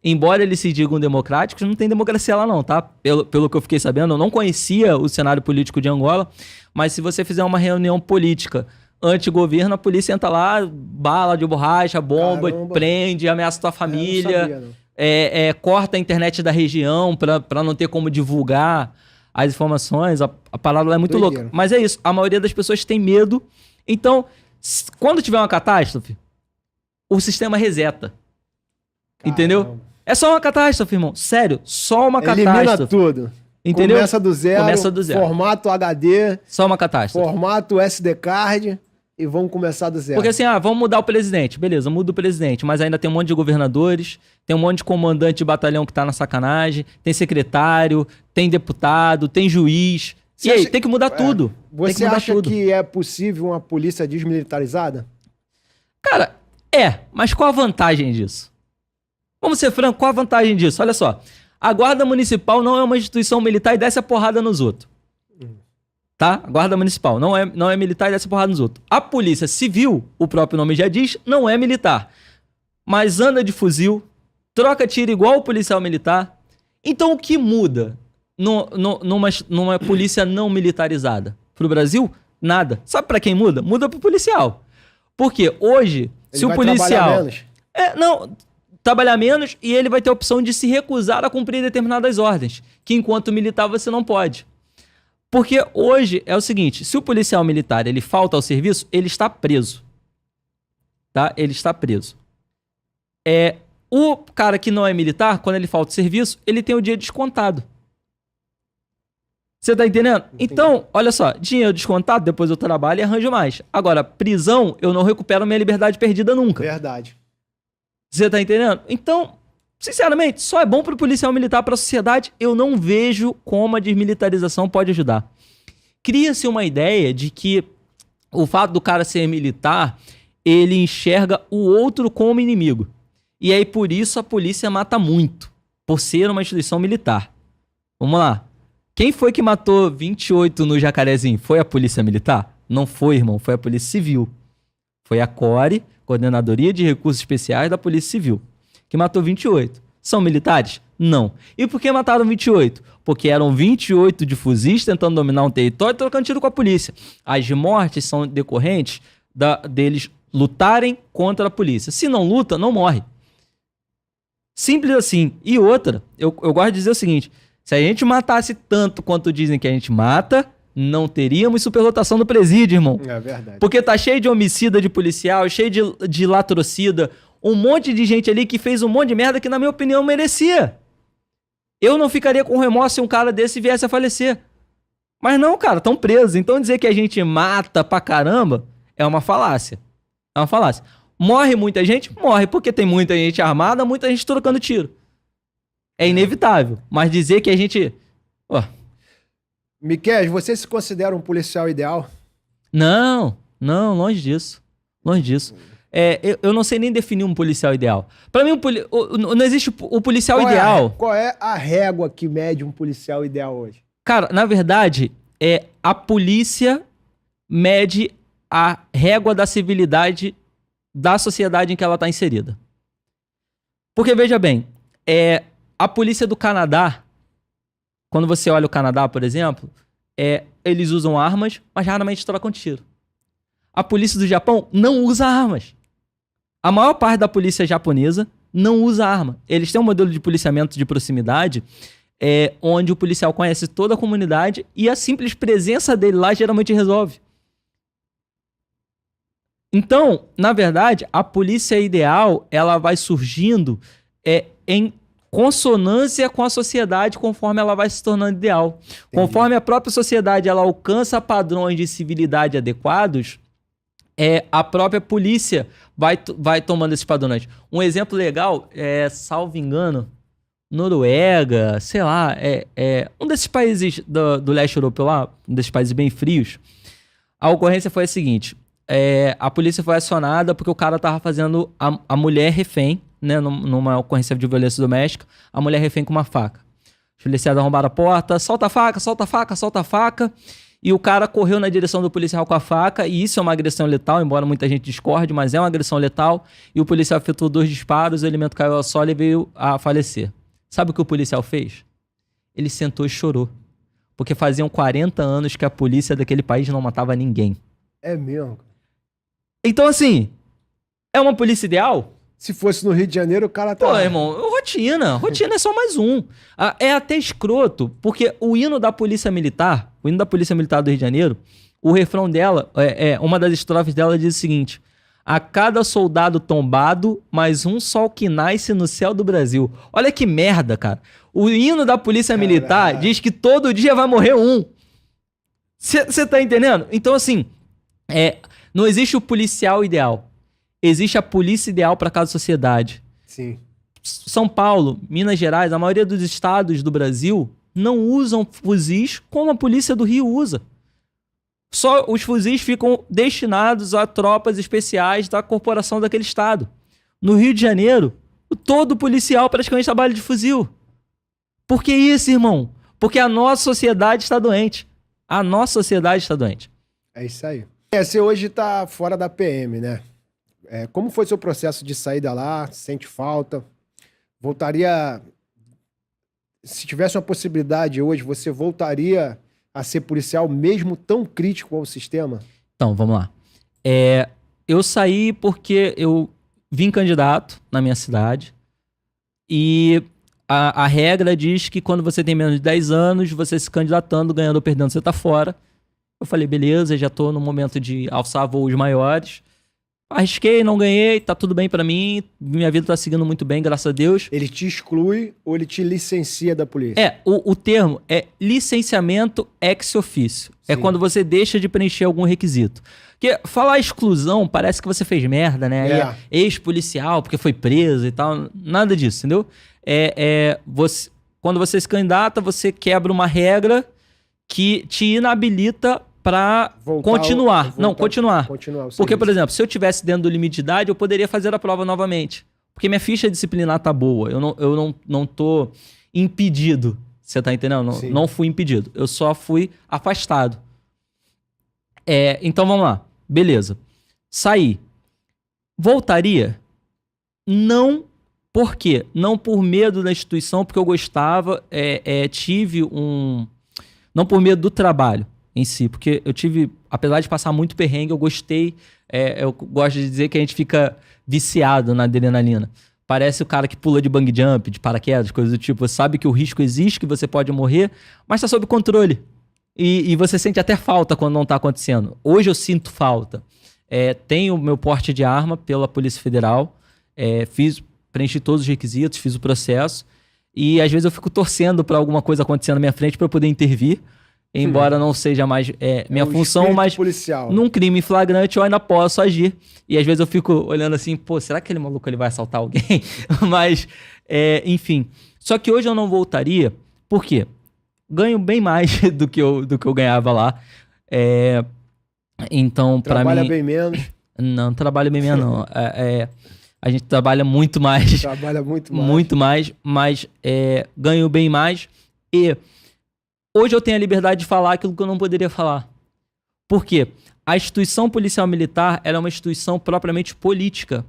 Speaker 1: embora eles se digam democráticos, não tem democracia lá não, tá? Pelo que eu fiquei sabendo, eu não conhecia o cenário político de Angola, mas se você fizer uma reunião política anti-governo, a polícia entra lá, bala de borracha, bomba, prende, ameaça tua família...
Speaker 2: Não sabia, não.
Speaker 1: Corta a internet da região pra não ter como divulgar as informações. A parada é muito louca. Mas é isso. A maioria das pessoas tem medo. Então, quando tiver uma catástrofe, o sistema reseta. Caramba. Entendeu? É só uma catástrofe, irmão. Sério. Só uma catástrofe.
Speaker 2: Elimina tudo.
Speaker 1: Entendeu?
Speaker 2: Começa do zero. Formato HD.
Speaker 1: Só uma catástrofe.
Speaker 2: Formato SD card. e vamos começar do zero.
Speaker 1: Porque assim, vamos mudar o presidente. Beleza, muda o presidente, mas ainda tem um monte de governadores, tem um monte de comandante de batalhão que tá na sacanagem, tem secretário, tem deputado, tem juiz.
Speaker 2: Você
Speaker 1: e aí,
Speaker 2: acha-
Speaker 1: tem que mudar tudo. Tem que
Speaker 2: Você
Speaker 1: mudar
Speaker 2: acha
Speaker 1: tudo.
Speaker 2: que é possível uma polícia desmilitarizada?
Speaker 1: Cara, mas qual a vantagem disso? Vamos ser franco, qual a vantagem disso? Olha só, a Guarda Municipal não é uma instituição militar e desce a porrada nos outros. Tá? A Guarda Municipal não é militar e desce a porrada nos outros. A Polícia Civil, o próprio nome já diz, não é militar. Mas anda de fuzil, troca tiro igual o policial militar. Então o que muda numa polícia não militarizada? Pro Brasil? Nada. Sabe pra quem muda? Muda pro policial. Porque hoje,
Speaker 2: Ele
Speaker 1: se o
Speaker 2: vai
Speaker 1: policial...
Speaker 2: trabalhar menos?
Speaker 1: trabalhar menos e ele vai ter a opção de se recusar a cumprir determinadas ordens, que enquanto militar você não pode. Porque hoje é o seguinte, se o policial militar ele falta ao serviço, ele está preso. Tá? Ele está preso. O cara que não é militar, quando ele falta ao serviço, ele tem o dia descontado. Você tá entendendo? Então, olha só, dinheiro descontado, depois eu trabalho e arranjo mais. Agora, prisão, eu não recupero minha liberdade perdida nunca.
Speaker 2: Verdade.
Speaker 1: Você tá entendendo? Então, sinceramente, só é bom pro policial militar, pra sociedade. Eu não vejo como a desmilitarização pode ajudar. Cria-se uma ideia de que o fato do cara ser militar, ele enxerga o outro como inimigo. E aí, por isso, a polícia mata muito, por ser uma instituição militar. Vamos lá. Quem foi que matou 28 no Jacarezinho? Foi a polícia militar? Não foi, irmão. Foi a polícia civil. Foi a CORE, Coordenadoria de Recursos Especiais da Polícia Civil, que matou 28. São militares? Não. E por que mataram 28? Porque eram 28 de fuzis tentando dominar um território e trocando tiro com a polícia. As mortes são decorrentes deles lutarem contra a polícia. Se não luta, não morre. Simples assim. E outra, eu gosto de dizer o seguinte, se a gente matasse tanto quanto dizem que a gente mata, não teríamos superlotação no presídio, irmão.
Speaker 2: É verdade.
Speaker 1: Porque tá cheio de homicida de policial, cheio de latrocida, um monte de gente ali que fez um monte de merda que, na minha opinião, merecia. Eu não ficaria com remorso se um cara desse viesse a falecer. Mas não, cara, estão presos. Então dizer que a gente mata pra caramba é uma falácia. É uma falácia. Morre muita gente? Morre, porque tem muita gente armada, muita gente trocando tiro. É inevitável. Mas dizer que a gente...
Speaker 2: Miquel, você se considera um policial ideal?
Speaker 1: Não, longe disso. Longe disso. Eu não sei nem definir um policial ideal. Pra mim, não existe o policial ideal.
Speaker 2: Qual é a régua que mede um policial ideal hoje?
Speaker 1: Cara, na verdade, a polícia mede a régua da civilidade da sociedade em que ela está inserida. Porque, veja bem, a polícia do Canadá, quando você olha o Canadá, por exemplo, eles usam armas, mas raramente trocam tiro. A polícia do Japão não usa armas. A maior parte da polícia japonesa não usa arma. Eles têm um modelo de policiamento de proximidade, onde o policial conhece toda a comunidade e a simples presença dele lá geralmente resolve. Então, na verdade, a polícia ideal, ela vai surgindo em consonância com a sociedade conforme ela vai se tornando ideal. Entendi. Conforme a própria sociedade ela alcança padrões de civilidade adequados, a própria polícia vai tomando esses padrões. Um exemplo legal salvo engano, Noruega, sei lá, um desses países do leste europeu lá, um desses países bem frios. A ocorrência foi a seguinte, a polícia foi acionada porque o cara tava fazendo a mulher refém, né, numa ocorrência de violência doméstica, a mulher refém com uma faca. Os policiais arrombaram a porta, solta a faca, solta a faca, solta a faca, e o cara correu na direção do policial com a faca, e isso é uma agressão letal, embora muita gente discorde, mas é uma agressão letal, e o policial efetuou 2 disparos, o elemento caiu ao solo e veio a falecer. Sabe o que o policial fez? Ele sentou e chorou, porque faziam 40 anos que a polícia daquele país não matava ninguém.
Speaker 2: É mesmo?
Speaker 1: Então, assim, é uma polícia ideal?
Speaker 2: Se fosse no Rio de Janeiro, o cara tá...
Speaker 1: Pô, irmão, rotina é só mais um. É até escroto, porque o hino da Polícia Militar, o hino da Polícia Militar do Rio de Janeiro, o refrão dela, uma das estrofes dela diz o seguinte: a cada soldado tombado, mais um sol que nasce no céu do Brasil. Olha que merda, cara. O hino da Polícia Militar diz que todo dia vai morrer um. Você tá entendendo? Então, assim, Não existe o policial ideal. Existe a polícia ideal para cada sociedade.
Speaker 2: Sim.
Speaker 1: São Paulo, Minas Gerais, a maioria dos estados do Brasil não usam fuzis como a polícia do Rio usa. Só os fuzis ficam destinados a tropas especiais da corporação daquele estado. No Rio de Janeiro, todo policial praticamente trabalha de fuzil. Por que isso, irmão? Porque a nossa sociedade está doente. A nossa sociedade está doente.
Speaker 2: É isso aí. Você hoje está fora da PM, né? Como foi seu processo de saída lá? Sente falta? Voltaria... Se tivesse uma possibilidade hoje, você voltaria a ser policial mesmo tão crítico ao sistema?
Speaker 1: Então, vamos lá. Eu saí porque eu vim candidato na minha cidade e a regra diz que quando você tem menos de 10 anos, você se candidatando, ganhando ou perdendo, você tá fora. Eu falei, beleza, já tô no momento de alçar voos maiores. Arrisquei, não ganhei, tá tudo bem pra mim, minha vida tá seguindo muito bem, graças a Deus.
Speaker 2: Ele te exclui ou ele te licencia da polícia?
Speaker 1: O termo é licenciamento ex officio. É quando você deixa de preencher algum requisito. Porque falar exclusão parece que você fez merda, né? Ex-policial, porque foi preso e tal. Nada disso, entendeu? Quando você se candidata, você quebra uma regra que te inabilita para continuar. Continuar. Porque, por exemplo, se eu tivesse dentro do limite de idade, eu poderia fazer a prova novamente. Porque minha ficha disciplinar tá boa. Eu não tô impedido. Você tá entendendo? Não fui impedido. Eu só fui afastado. Então, vamos lá. Beleza. Saí. Voltaria? Não. Por quê? Não por medo da instituição, porque eu gostava, tive um... Não por medo do trabalho em si, porque eu tive, apesar de passar muito perrengue, eu gostei, eu gosto de dizer que a gente fica viciado na adrenalina. Parece o cara que pula de bungee jump, de paraquedas, coisas do tipo. Você sabe que o risco existe, que você pode morrer, mas tá sob controle. E você sente até falta quando não tá acontecendo. Hoje eu sinto falta. Tenho o meu porte de arma pela Polícia Federal, preenchi todos os requisitos, fiz o processo, e às vezes eu fico torcendo para alguma coisa acontecer na minha frente para eu poder intervir. Embora não seja mais minha função, mas
Speaker 2: policial.
Speaker 1: Num crime flagrante eu ainda posso agir. E às vezes eu fico olhando assim, pô, será que aquele maluco ele vai assaltar alguém? Mas, enfim. Só que hoje eu não voltaria, por quê? Ganho bem mais do que eu ganhava lá. Então, para mim...
Speaker 2: Trabalha bem menos?
Speaker 1: Não, trabalha bem menos não. A gente trabalha muito mais.
Speaker 2: Trabalha muito mais.
Speaker 1: Muito mais, mas ganho bem mais. E... hoje eu tenho a liberdade de falar aquilo que eu não poderia falar. Por quê? A instituição policial militar ela é uma instituição propriamente política.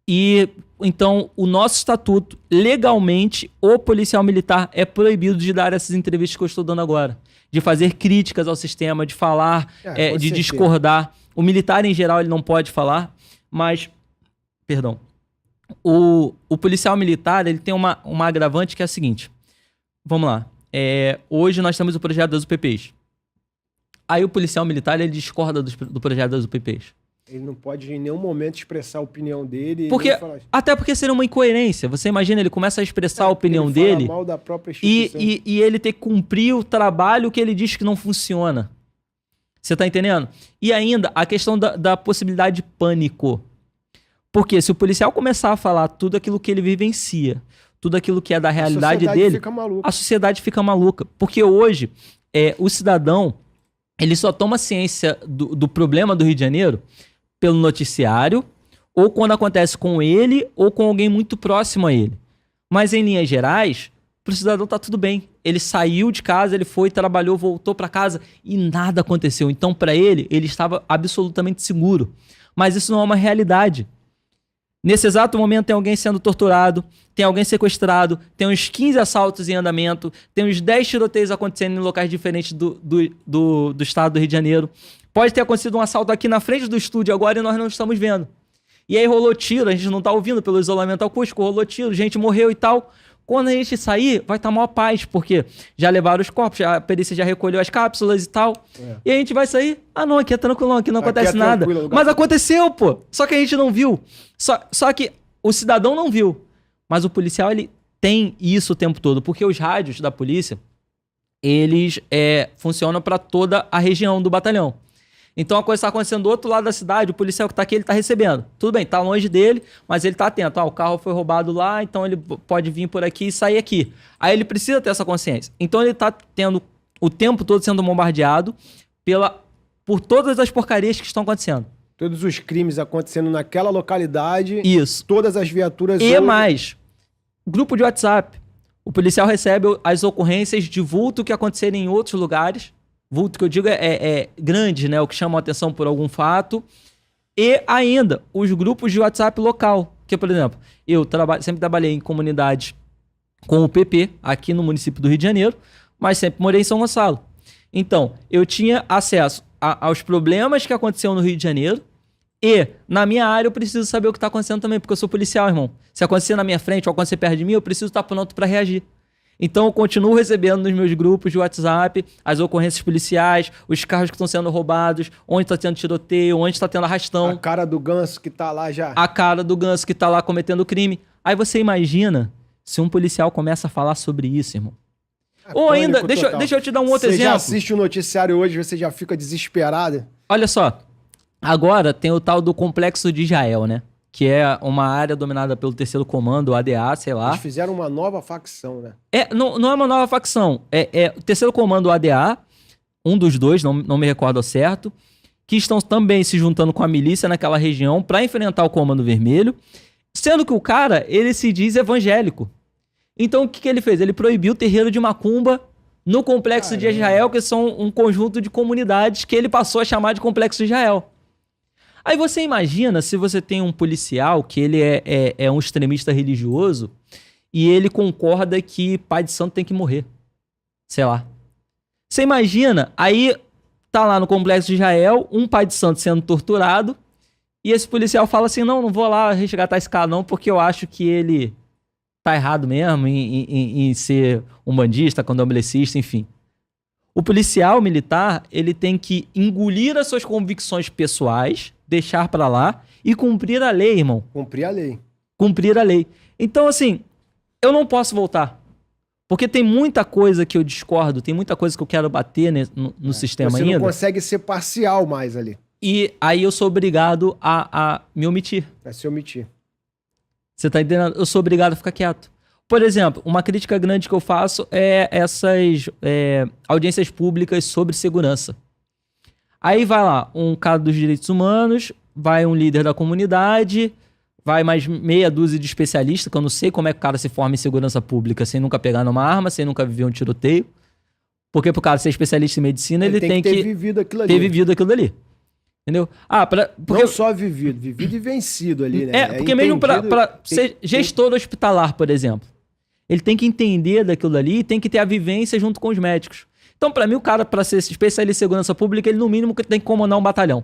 Speaker 1: E então o nosso estatuto, legalmente, o policial militar é proibido de dar essas entrevistas que eu estou dando agora. De fazer críticas ao sistema, de falar, de discordar. O militar, em geral, ele não pode falar, mas... Perdão. O policial militar ele tem uma agravante que é a seguinte... Vamos lá. Hoje nós temos o projeto das UPPs. Aí o policial militar ele discorda do projeto das UPPs.
Speaker 2: Ele não pode em nenhum momento expressar a opinião dele.
Speaker 1: Até porque seria uma incoerência. Você imagina, ele começa a expressar a opinião dele
Speaker 2: mal da própria instituição.
Speaker 1: E ele ter que cumprir o trabalho que ele diz que não funciona. Você tá entendendo? E ainda a questão da possibilidade de pânico. Porque se o policial começar a falar tudo aquilo que ele vivencia, tudo aquilo que é da realidade dele, a sociedade fica maluca. Porque hoje, o cidadão, ele só toma ciência do problema do Rio de Janeiro pelo noticiário, ou quando acontece com ele, ou com alguém muito próximo a ele. Mas em linhas gerais, pro cidadão tá tudo bem. Ele saiu de casa, ele foi, trabalhou, voltou para casa e nada aconteceu. Então, para ele estava absolutamente seguro. Mas isso não é uma realidade. Nesse exato momento tem alguém sendo torturado, tem alguém sequestrado, tem uns 15 assaltos em andamento, tem uns 10 tiroteios acontecendo em locais diferentes do estado do Rio de Janeiro. Pode ter acontecido um assalto aqui na frente do estúdio agora e nós não estamos vendo. E aí rolou tiro, a gente não tá ouvindo pelo isolamento acústico, rolou tiro, gente morreu e tal. Quando a gente sair, vai estar maior paz, porque já levaram os corpos, a perícia já recolheu as cápsulas e tal. E a gente vai sair, não, aqui é tranquilão, aqui não acontece nada. Mas aconteceu, pô! Só que a gente não viu. Só que o cidadão não viu. Mas o policial, ele tem isso o tempo todo, porque os rádios da polícia, eles funcionam para toda a região do batalhão. Então a coisa está acontecendo do outro lado da cidade, o policial que está aqui, ele está recebendo. Tudo bem, está longe dele, mas ele está atento. O carro foi roubado lá, então ele pode vir por aqui e sair aqui. Aí ele precisa ter essa consciência. Então ele está tendo o tempo todo sendo bombardeado por todas as porcarias que estão acontecendo.
Speaker 2: Todos os crimes acontecendo naquela localidade.
Speaker 1: Isso.
Speaker 2: Todas as viaturas...
Speaker 1: E mais, grupo de WhatsApp. O policial recebe as ocorrências de vulto que aconteceram em outros lugares. Vulto que eu digo é grande, né? O que chama a atenção por algum fato. E ainda, os grupos de WhatsApp local. Que, por exemplo, eu sempre trabalhei em comunidades com o PP, aqui no município do Rio de Janeiro, mas sempre morei em São Gonçalo. Então, eu tinha acesso aos problemas que aconteceram no Rio de Janeiro e, na minha área, eu preciso saber o que está acontecendo também, porque eu sou policial, irmão. Se acontecer na minha frente ou acontecer perto de mim, eu preciso estar pronto para reagir. Então, eu continuo recebendo nos meus grupos de WhatsApp as ocorrências policiais, os carros que estão sendo roubados, onde está tendo tiroteio, onde está tendo arrastão.
Speaker 2: A cara do ganso que tá lá já.
Speaker 1: A cara do ganso que tá lá cometendo crime. Aí você imagina se um policial começa a falar sobre isso, irmão. Ou ainda, deixa eu te dar um outro exemplo.
Speaker 2: Você já assiste o noticiário hoje, você já fica desesperado.
Speaker 1: Olha só, agora tem o tal do Complexo de Israel, né? Que é uma área dominada pelo Terceiro Comando, o ADA, sei lá.
Speaker 2: Eles fizeram uma nova facção, né?
Speaker 1: Não é uma nova facção. É o Terceiro Comando, o ADA, um dos dois, não me recordo ao certo, que estão também se juntando com a milícia naquela região para enfrentar o Comando Vermelho, sendo que o cara, ele se diz evangélico. Então, o que ele fez? Ele proibiu o terreiro de macumba no Complexo de Israel, que são um conjunto de comunidades que ele passou a chamar de Complexo de Israel. Aí você imagina se você tem um policial que ele é um extremista religioso e ele concorda que pai de santo tem que morrer. Sei lá. Você imagina, aí tá lá no Complexo de Israel, um pai de santo sendo torturado e esse policial fala assim, não vou lá resgatar esse cara não, porque eu acho que ele tá errado mesmo em ser umbandista, candomblessista, enfim. O policial militar, ele tem que engolir as suas convicções pessoais, deixar pra lá e cumprir a lei, irmão.
Speaker 2: Cumprir a lei.
Speaker 1: Cumprir a lei. Então, assim, eu não posso voltar. Porque tem muita coisa que eu discordo, tem muita coisa que eu quero bater no sistema ainda.
Speaker 2: Você não consegue ser parcial mais ali.
Speaker 1: E aí eu sou obrigado a me omitir.
Speaker 2: A se omitir.
Speaker 1: Você tá entendendo? Eu sou obrigado a ficar quieto. Por exemplo, uma crítica grande que eu faço é essas audiências públicas sobre segurança. Aí vai lá um cara dos direitos humanos, vai um líder da comunidade, vai mais meia dúzia de especialistas, que eu não sei como é que o cara se forma em segurança pública sem nunca pegar numa arma, sem nunca viver um tiroteio. Porque pro cara ser especialista em medicina, ele tem que
Speaker 2: ter vivido aquilo ali.
Speaker 1: Ter vivido aquilo ali. Entendeu? Porque...
Speaker 2: Não só vivido e vencido ali, né?
Speaker 1: Porque mesmo pra ser gestor hospitalar, por exemplo, ele tem que entender daquilo ali e tem que ter a vivência junto com os médicos. Então, pra mim, o cara, pra ser especialista em segurança pública, ele no mínimo tem que comandar um batalhão.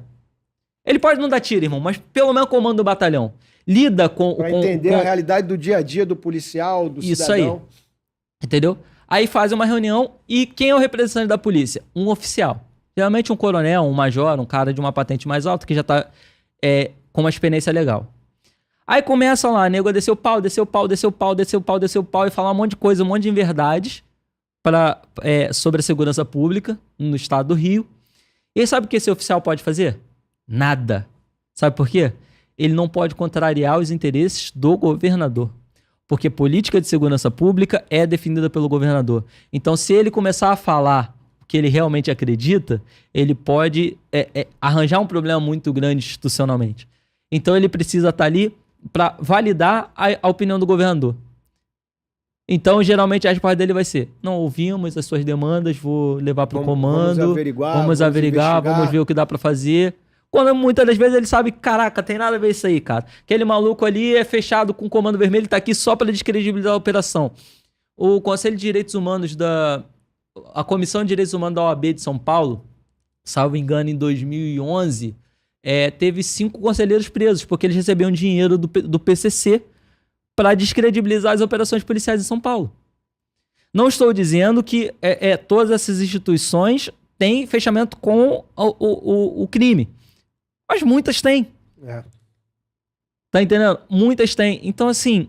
Speaker 1: Ele pode não dar tiro, irmão, mas pelo menos comanda o batalhão. Lida com...
Speaker 2: Pra entender a realidade do dia a dia do policial, do
Speaker 1: isso
Speaker 2: cidadão.
Speaker 1: Aí. Entendeu? Aí faz uma reunião e quem é o representante da polícia? Um oficial. Geralmente um coronel, um major, um cara de uma patente mais alta que já tá com uma experiência legal. Aí começa lá, nego a descer o pau e falar um monte de coisa, um monte de inverdades sobre a segurança pública no estado do Rio. E aí sabe o que esse oficial pode fazer? Nada. Sabe por quê? Ele não pode contrariar os interesses do governador. Porque política de segurança pública é definida pelo governador. Então, se ele começar a falar o que ele realmente acredita, ele pode arranjar um problema muito grande institucionalmente. Então, ele precisa estar ali para validar a opinião do governador. Então, geralmente, a resposta dele vai ser: não ouvimos as suas demandas, vou levar para o comando, vamos averiguar, vamos ver o que dá para fazer. Quando muitas das vezes ele sabe, caraca, tem nada a ver isso aí, cara. Aquele maluco ali é fechado com o Comando Vermelho, ele tá aqui só para descredibilizar a operação. O Conselho de Direitos Humanos a Comissão de Direitos Humanos da OAB de São Paulo, salvo engano, em 2011, teve 5 conselheiros presos, porque eles recebiam dinheiro do PCC para descredibilizar as operações policiais em São Paulo. Não estou dizendo que todas essas instituições têm fechamento com o crime. Mas muitas têm. Tá entendendo? Muitas têm. Então, assim,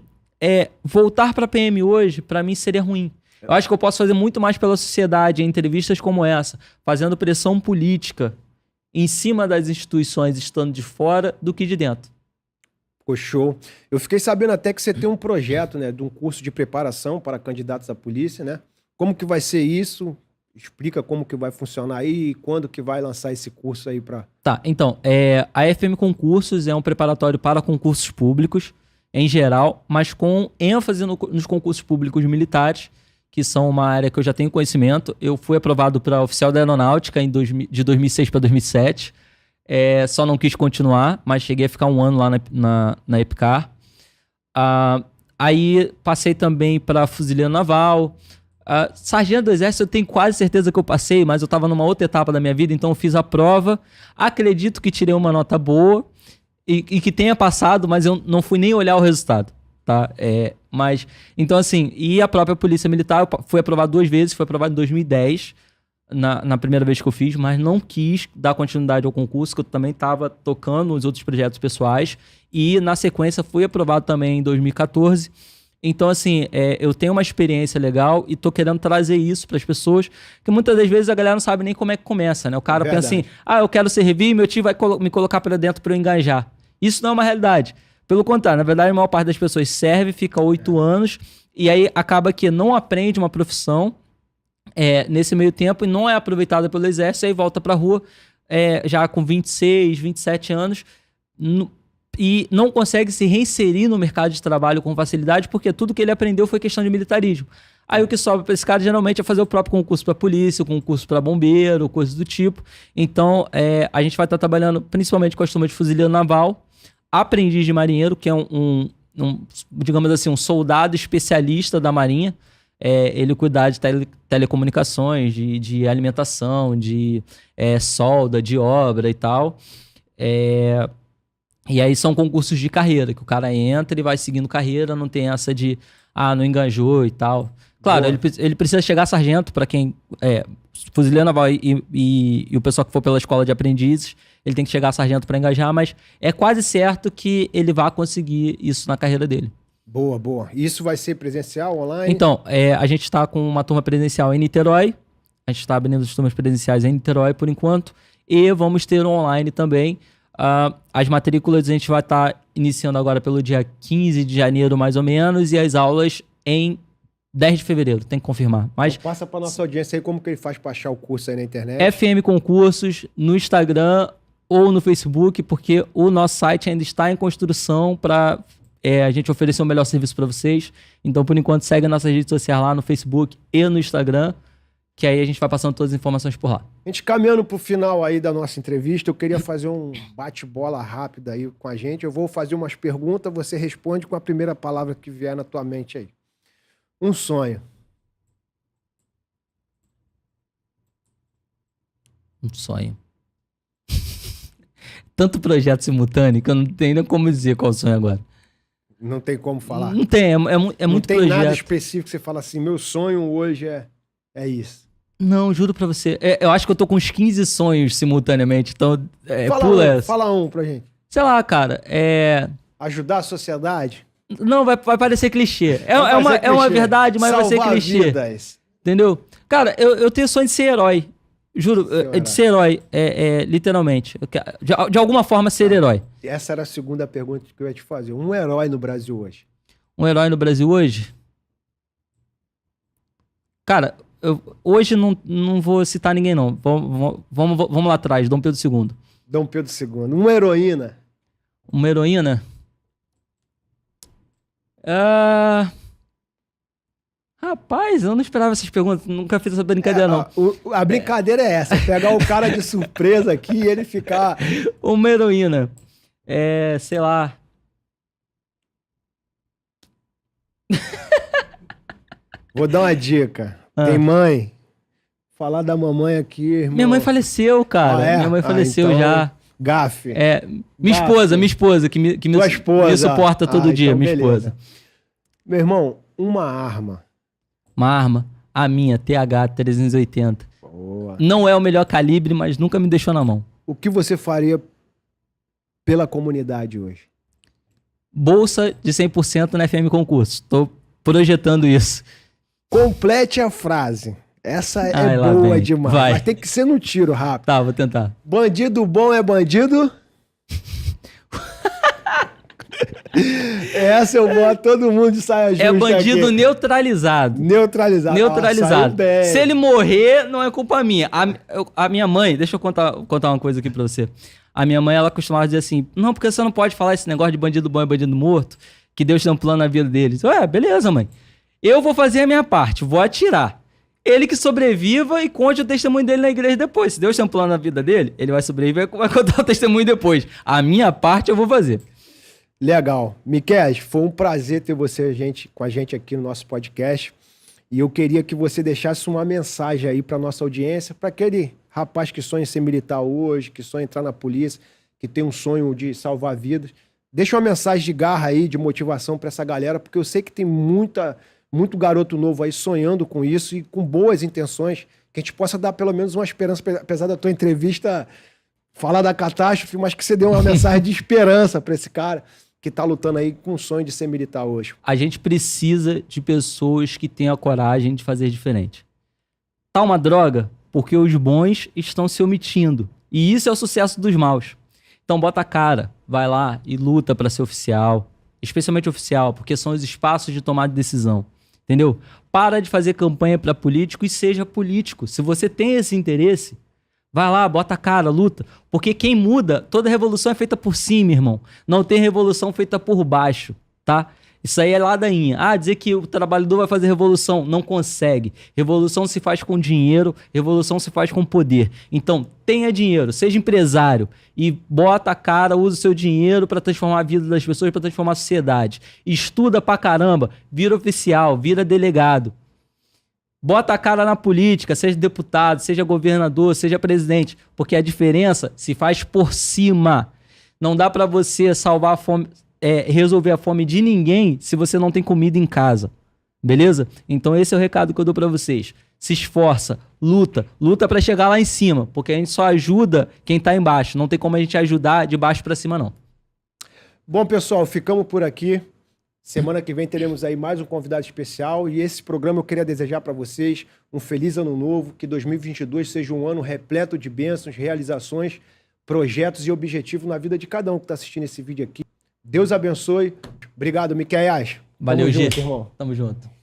Speaker 1: voltar pra PM hoje, pra mim, seria ruim. Eu acho que eu posso fazer muito mais pela sociedade em entrevistas como essa, fazendo pressão política em cima das instituições estando de fora do que de dentro.
Speaker 2: Ficou show. Eu fiquei sabendo até que você tem um projeto, né, de um curso de preparação para candidatos à polícia, né? Como que vai ser isso? Explica como que vai funcionar aí e quando que vai lançar esse curso aí para...
Speaker 1: Tá, então, a FM Concursos é um preparatório para concursos públicos, em geral, mas com ênfase nos concursos públicos militares, que são uma área que eu já tenho conhecimento. Eu fui aprovado para oficial da aeronáutica de 2006 para 2007. Só não quis continuar, mas cheguei a ficar um ano lá na EPCAR. Aí passei também para fuzileiro naval. Sargento do Exército eu tenho quase certeza que eu passei, mas eu estava numa outra etapa da minha vida, então eu fiz a prova. Acredito que tirei uma nota boa e que tenha passado, mas eu não fui nem olhar o resultado, tá? Mas, então assim, e a própria Polícia Militar, eu fui aprovado 2 vezes, fui aprovado em 2010, na primeira vez que eu fiz, mas não quis dar continuidade ao concurso, que eu também estava tocando nos outros projetos pessoais, e na sequência fui aprovado também em 2014. Então, assim, eu tenho uma experiência legal e tô querendo trazer isso para as pessoas, que muitas das vezes a galera não sabe nem como é que começa, né? O cara pensa assim, eu quero ser revi, meu tio vai me colocar para dentro para eu engajar. Isso não é uma realidade. Pelo contrário, na verdade, a maior parte das pessoas serve, fica 8 anos, e aí acaba que não aprende uma profissão nesse meio tempo e não é aproveitada pelo exército, aí volta pra rua já com 26, 27 anos, e não consegue se reinserir no mercado de trabalho com facilidade, porque tudo que ele aprendeu foi questão de militarismo. Aí o que sobra para esse cara geralmente é fazer o próprio concurso para polícia, o concurso para bombeiro, coisas do tipo. Então, a gente vai estar trabalhando principalmente com a turma de fuzileiro naval, aprendiz de marinheiro, que é digamos assim, um soldado especialista da Marinha. Ele cuidar de telecomunicações, de alimentação, de solda, de obra e tal. E aí são concursos de carreira, que o cara entra e vai seguindo carreira, não tem essa de, não enganjou e tal. Claro, ele precisa chegar a sargento, para quem fuzileiro naval e o pessoal que for pela escola de aprendizes, ele tem que chegar a sargento para engajar, mas é quase certo que ele vai conseguir isso na carreira dele.
Speaker 2: Boa, boa. Isso vai ser presencial, online?
Speaker 1: Então, a gente está com uma turma presencial em Niterói, a gente está abrindo as turmas presenciais em Niterói por enquanto, e vamos ter online também. As matrículas a gente vai estar iniciando agora pelo dia 15 de janeiro, mais ou menos, e as aulas em 10 de fevereiro, tem que confirmar. Mas
Speaker 2: então, passa para nossa audiência aí como que ele faz para achar o curso aí na internet.
Speaker 1: FM Concursos, no Instagram ou no Facebook, porque o nosso site ainda está em construção para a gente oferecer o melhor serviço para vocês. Então, por enquanto, segue nossas redes sociais lá no Facebook e no Instagram, que aí a gente vai passando todas as informações por lá.
Speaker 2: A gente caminhando pro final aí da nossa entrevista, eu queria fazer um bate-bola rápido aí com a gente. Eu vou fazer umas perguntas, você responde com a primeira palavra que vier na tua mente aí. Um sonho.
Speaker 1: Um sonho. Tanto projeto simultâneo que eu não tenho nem como dizer qual é o sonho agora.
Speaker 2: Não tem como falar?
Speaker 1: Não tem, é muito projeto.
Speaker 2: Não tem nada específico que você fala assim, meu sonho hoje é isso.
Speaker 1: Não, juro pra você. Eu acho que eu tô com uns 15 sonhos simultaneamente, então
Speaker 2: fala um pra gente.
Speaker 1: Sei lá, cara,
Speaker 2: ajudar a sociedade?
Speaker 1: Não, vai parecer clichê. É uma verdade, mas vai ser clichê.
Speaker 2: Vidas.
Speaker 1: Entendeu? Cara, eu tenho sonho de ser herói. Juro, de ser herói, literalmente. De alguma forma ser herói.
Speaker 2: Essa era a segunda pergunta que eu ia te fazer. Um herói no Brasil hoje.
Speaker 1: Um herói no Brasil hoje? Cara, hoje não vou citar ninguém, não. Vamos lá atrás, Dom Pedro II.
Speaker 2: Dom Pedro II. Uma heroína?
Speaker 1: Uma heroína? Rapaz, eu não esperava essas perguntas. Nunca fiz essa brincadeira, não.
Speaker 2: A brincadeira é essa. Pegar o cara de surpresa aqui e ele ficar...
Speaker 1: Uma heroína. Sei lá...
Speaker 2: Vou dar uma dica. Tem mãe? Falar da mamãe aqui, irmão.
Speaker 1: Minha mãe faleceu, cara. Minha mãe faleceu então, já.
Speaker 2: Gafe.
Speaker 1: Minha esposa, que me suporta todo dia, então minha esposa.
Speaker 2: Meu irmão, uma arma.
Speaker 1: Uma arma? A minha, TH-380.
Speaker 2: Boa.
Speaker 1: Não é o melhor calibre, mas nunca me deixou na mão.
Speaker 2: O que você faria pela comunidade hoje?
Speaker 1: Bolsa de 100% na FM Concursos. Tô projetando isso.
Speaker 2: Complete a frase. Essa
Speaker 1: Ai,
Speaker 2: é
Speaker 1: lá
Speaker 2: boa
Speaker 1: vem.
Speaker 2: demais.
Speaker 1: Vai.
Speaker 2: Mas tem que ser no tiro rápido.
Speaker 1: Tá, vou tentar.
Speaker 2: Bandido bom é bandido? Essa eu boto todo mundo de saia justa
Speaker 1: É bandido
Speaker 2: aqui.
Speaker 1: neutralizado.
Speaker 2: Neutralizado.
Speaker 1: Neutralizado.
Speaker 2: Ah, saiu bem.
Speaker 1: Se ele morrer, não é culpa minha. A minha mãe, deixa eu contar uma coisa aqui pra você. A minha mãe, ela costumava dizer assim, não, porque você não pode falar esse negócio de bandido bom e bandido morto, que Deus tem um plano na vida deles. Ué, beleza, mãe. Eu vou fazer a minha parte, vou atirar. Ele que sobreviva e conte o testemunho dele na igreja depois. Se Deus tem um plano na vida dele, ele vai sobreviver e vai contar o testemunho depois. A minha parte eu vou fazer.
Speaker 2: Legal. Miquel, foi um prazer ter você com a gente aqui no nosso podcast. E eu queria que você deixasse uma mensagem aí para nossa audiência, para aquele rapaz que sonha em ser militar hoje, que sonha em entrar na polícia, que tem um sonho de salvar vidas. Deixa uma mensagem de garra aí, de motivação para essa galera, porque eu sei que tem muito garoto novo aí sonhando com isso e com boas intenções, que a gente possa dar pelo menos uma esperança, apesar da tua entrevista falar da catástrofe, mas que você deu uma mensagem de esperança para esse cara que tá lutando aí com o sonho de ser militar hoje.
Speaker 1: A gente precisa de pessoas que tenham a coragem de fazer diferente. Tá uma droga porque os bons estão se omitindo. E isso é o sucesso dos maus. Então bota a cara, vai lá e luta para ser oficial, especialmente oficial, porque são os espaços de tomada de decisão. Entendeu? Para de fazer campanha para político e seja político. Se você tem esse interesse, vai lá, bota a cara, luta. Porque quem muda, toda revolução é feita por cima, irmão. Não tem revolução feita por baixo, tá? Isso aí é ladainha. Ah, dizer que o trabalhador vai fazer revolução. Não consegue. Revolução se faz com dinheiro, revolução se faz com poder. Então, tenha dinheiro, seja empresário e bota a cara, usa o seu dinheiro para transformar a vida das pessoas, para transformar a sociedade. Estuda pra caramba, vira oficial, vira delegado. Bota a cara na política, seja deputado, seja governador, seja presidente, porque a diferença se faz por cima. Não dá para você salvar a fome, resolver a fome de ninguém se você não tem comida em casa. Beleza? Então esse é o recado que eu dou para vocês. Se esforça, luta para chegar lá em cima, porque a gente só ajuda quem tá embaixo. Não tem como a gente ajudar de baixo para cima, não.
Speaker 2: Bom, pessoal, ficamos por aqui. Semana que vem teremos aí mais um convidado especial e esse programa eu queria desejar para vocês um feliz ano novo, que 2022 seja um ano repleto de bênçãos, realizações, projetos e objetivos na vida de cada um que está assistindo esse vídeo aqui. Deus abençoe. Obrigado, Miquel.
Speaker 1: Valeu,
Speaker 2: Tamo
Speaker 1: gente.
Speaker 2: junto, irmão.
Speaker 1: Tamo junto.